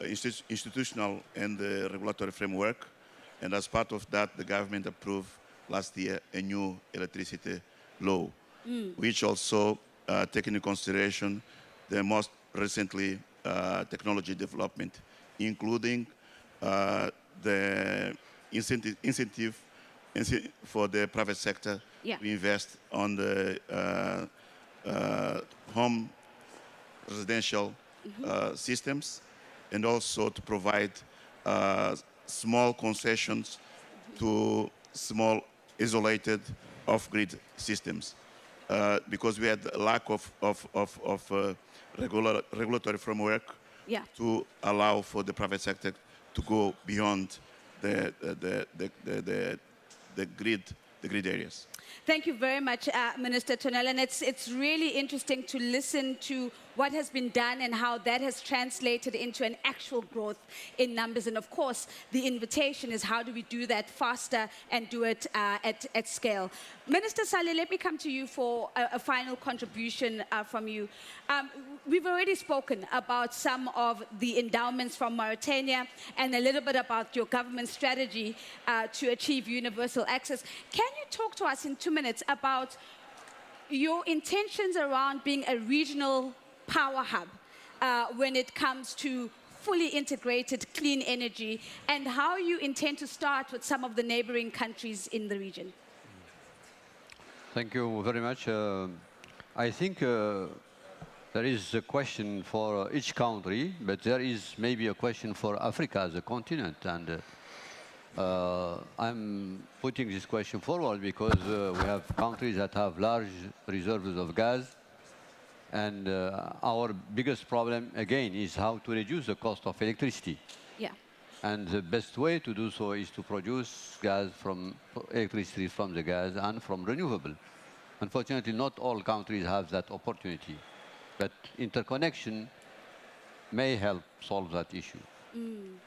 S14: institutional and the regulatory framework. And as part of that, the government approved last year a new electricity law, which also taking into consideration the most recently technology development, including the incentive for the private sector to invest on the home residential systems, and also to provide small concessions to small isolated off-grid systems, because we had a lack of regulatory framework to allow for the private sector to go beyond the grid areas.
S2: Thank you very much, Minister Tonela. And it's really interesting to listen to what has been done and how that has translated into an actual growth in numbers. And of course, the invitation is how do we do that faster and do it at scale. Minister Saleh, let me come to you for a final contribution from you. We've already spoken about some of the endowments from Mauritania and a little bit about your government strategy to achieve universal access. Can you talk to us in 2 minutes about your intentions around being a regional power hub when it comes to fully integrated clean energy, and how you intend to start with some of the neighboring countries in the region?
S15: Thank you very much. I think there is a question for each country, but there is maybe a question for Africa as a continent. And I'm putting this question forward because we have countries that have large reserves of gas. And our biggest problem, again, is how to reduce the cost of electricity.
S2: Yeah.
S15: And the best way to do so is to produce electricity from the gas and from renewable. Unfortunately, not all countries have that opportunity. But interconnection may help solve that issue.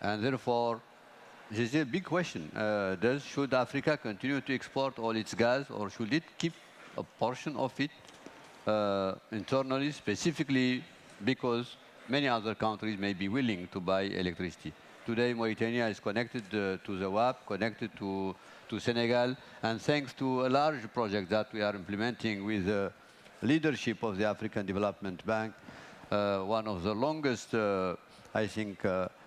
S15: And therefore, this is a big question. Should Africa continue to export all its gas, or should it keep a portion of it internally, specifically because many other countries may be willing to buy electricity? Today, Mauritania is connected to the WAP, connected to Senegal, and thanks to a large project that we are implementing with the leadership of the African Development Bank, one of the longest, I think,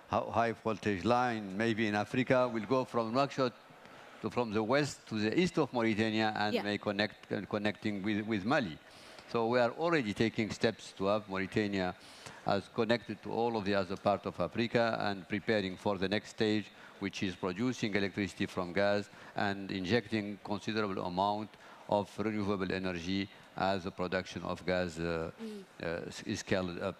S15: high voltage line maybe in Africa will go from Nouakchott from the west to the east of Mauritania and may connecting with Mali. So we are already taking steps to have Mauritania as connected to all of the other parts of Africa and preparing for the next stage, which is producing electricity from gas and injecting considerable amount of renewable energy as the production of gas is scaled up.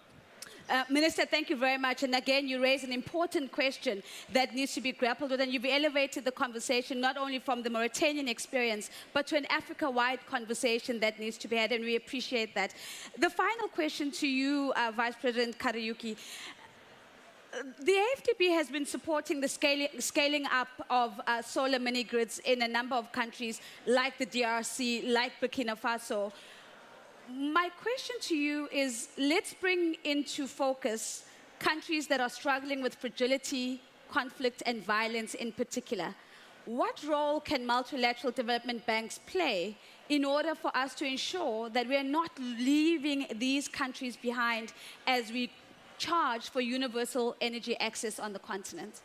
S2: Minister, thank you very much. And again, you raise an important question that needs to be grappled with. And you've elevated the conversation not only from the Mauritanian experience, but to an Africa-wide conversation that needs to be had. And we appreciate that. The final question to you, Vice President Kariuki. the AFDB has been supporting the scaling up of solar mini-grids in a number of countries like the DRC, like Burkina Faso. My question to you is, let's bring into focus countries that are struggling with fragility, conflict, and violence in particular. What role can multilateral development banks play in order for us to ensure that we're not leaving these countries behind as we charge for universal energy access on the continent?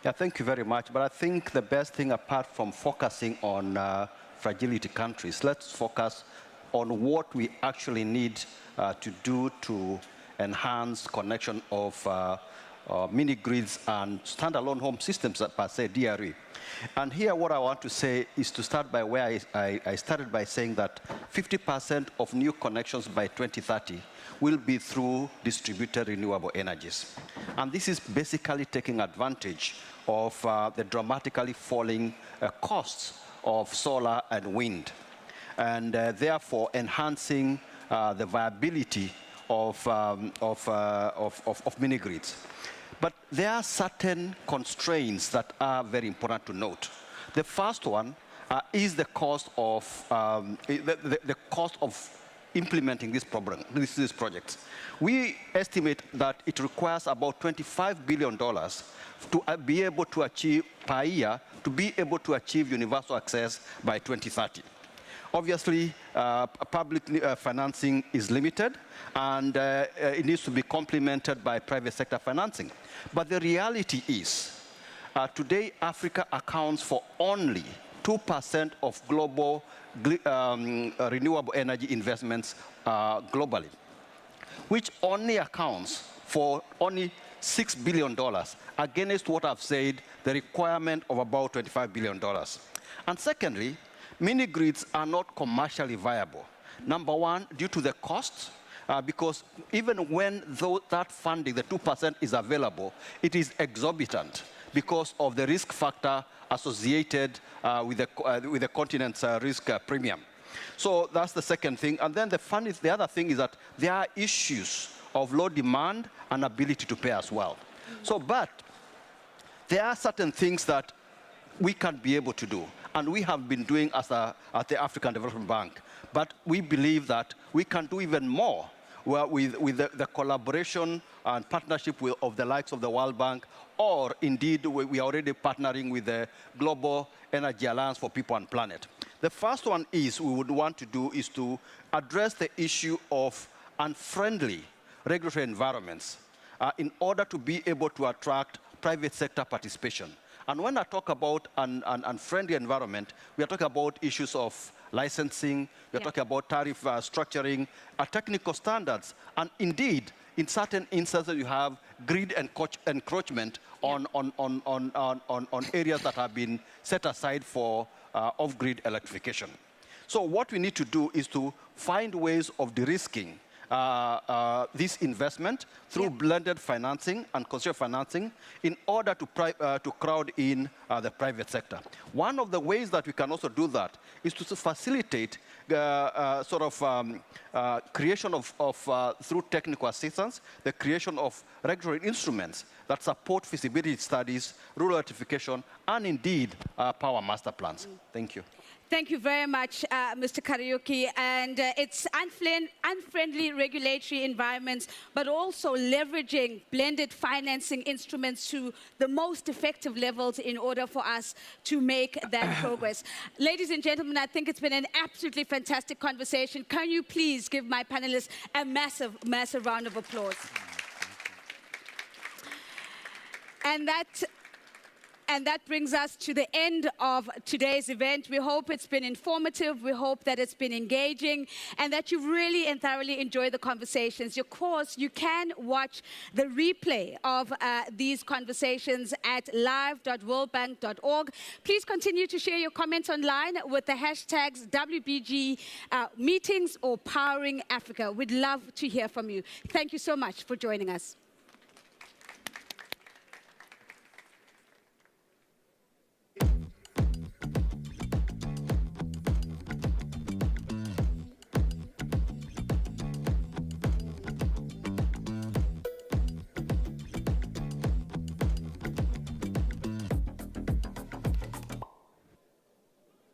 S16: Yeah, thank you very much. But I think the best thing, apart from focusing on fragility countries, let's focus on what we actually need to do to enhance connection of mini-grids and standalone home systems, per se, DRE. And here what I want to say is to start by where I started by saying that 50% of new connections by 2030 will be through distributed renewable energies. And this is basically taking advantage of the dramatically falling costs of solar and wind, and therefore enhancing the viability of mini-grids. But there are certain constraints that are very important to note. The first one is the cost of the cost of implementing this project. We estimate that it requires about $25 billion to be able to achieve per year, to be able to achieve universal access by 2030. Obviously, public financing is limited, and it needs to be complemented by private sector financing. But the reality is, today Africa accounts for only 2% of global renewable energy investments globally, which only accounts for only $6 billion against what I've said, the requirement of about $25 billion. And secondly, mini-grids are not commercially viable. Number one, due to the cost, because even when that funding, the 2%, is available, it is exorbitant because of the risk factor associated with the continent's risk premium. So that's the second thing. And then the other thing is that there are issues of low demand and ability to pay as well. So, but there are certain things that we can be able to do, and we have been doing at the African Development Bank. But we believe that we can do even more with the collaboration and partnership of the likes of the World Bank, or indeed we are already partnering with the Global Energy Alliance for People and Planet. The first one is we would want to do is to address the issue of unfriendly regulatory environments in order to be able to attract private sector participation. And when I talk about an unfriendly environment, we are talking about issues of licensing, we are talking about tariff structuring, technical standards, and indeed, in certain instances, you have grid encroachment on areas that have been set aside for off-grid electrification. So what we need to do is to find ways of de-risking this investment through blended financing and consumer financing in order to crowd in the private sector. One of the ways that we can also do that is to facilitate creation of through technical assistance, the creation of regulatory instruments that support feasibility studies, rural electrification, and indeed power master plans. Thank you.
S2: Thank you very much, Mr. Kariuki. And it's unfriendly regulatory environments, but also leveraging blended financing instruments to the most effective levels in order for us to make that progress. Ladies and gentlemen, I think it's been an absolutely fantastic conversation. Can you please give my panelists a massive, massive round of applause? And that brings us to the end of today's event. We hope it's been informative. We hope that it's been engaging and that you really and thoroughly enjoyed the conversations. Of course, you can watch the replay of these conversations at live.worldbank.org. Please continue to share your comments online with the hashtags WBG meetings or Powering Africa. We'd love to hear from you. Thank you so much for joining us.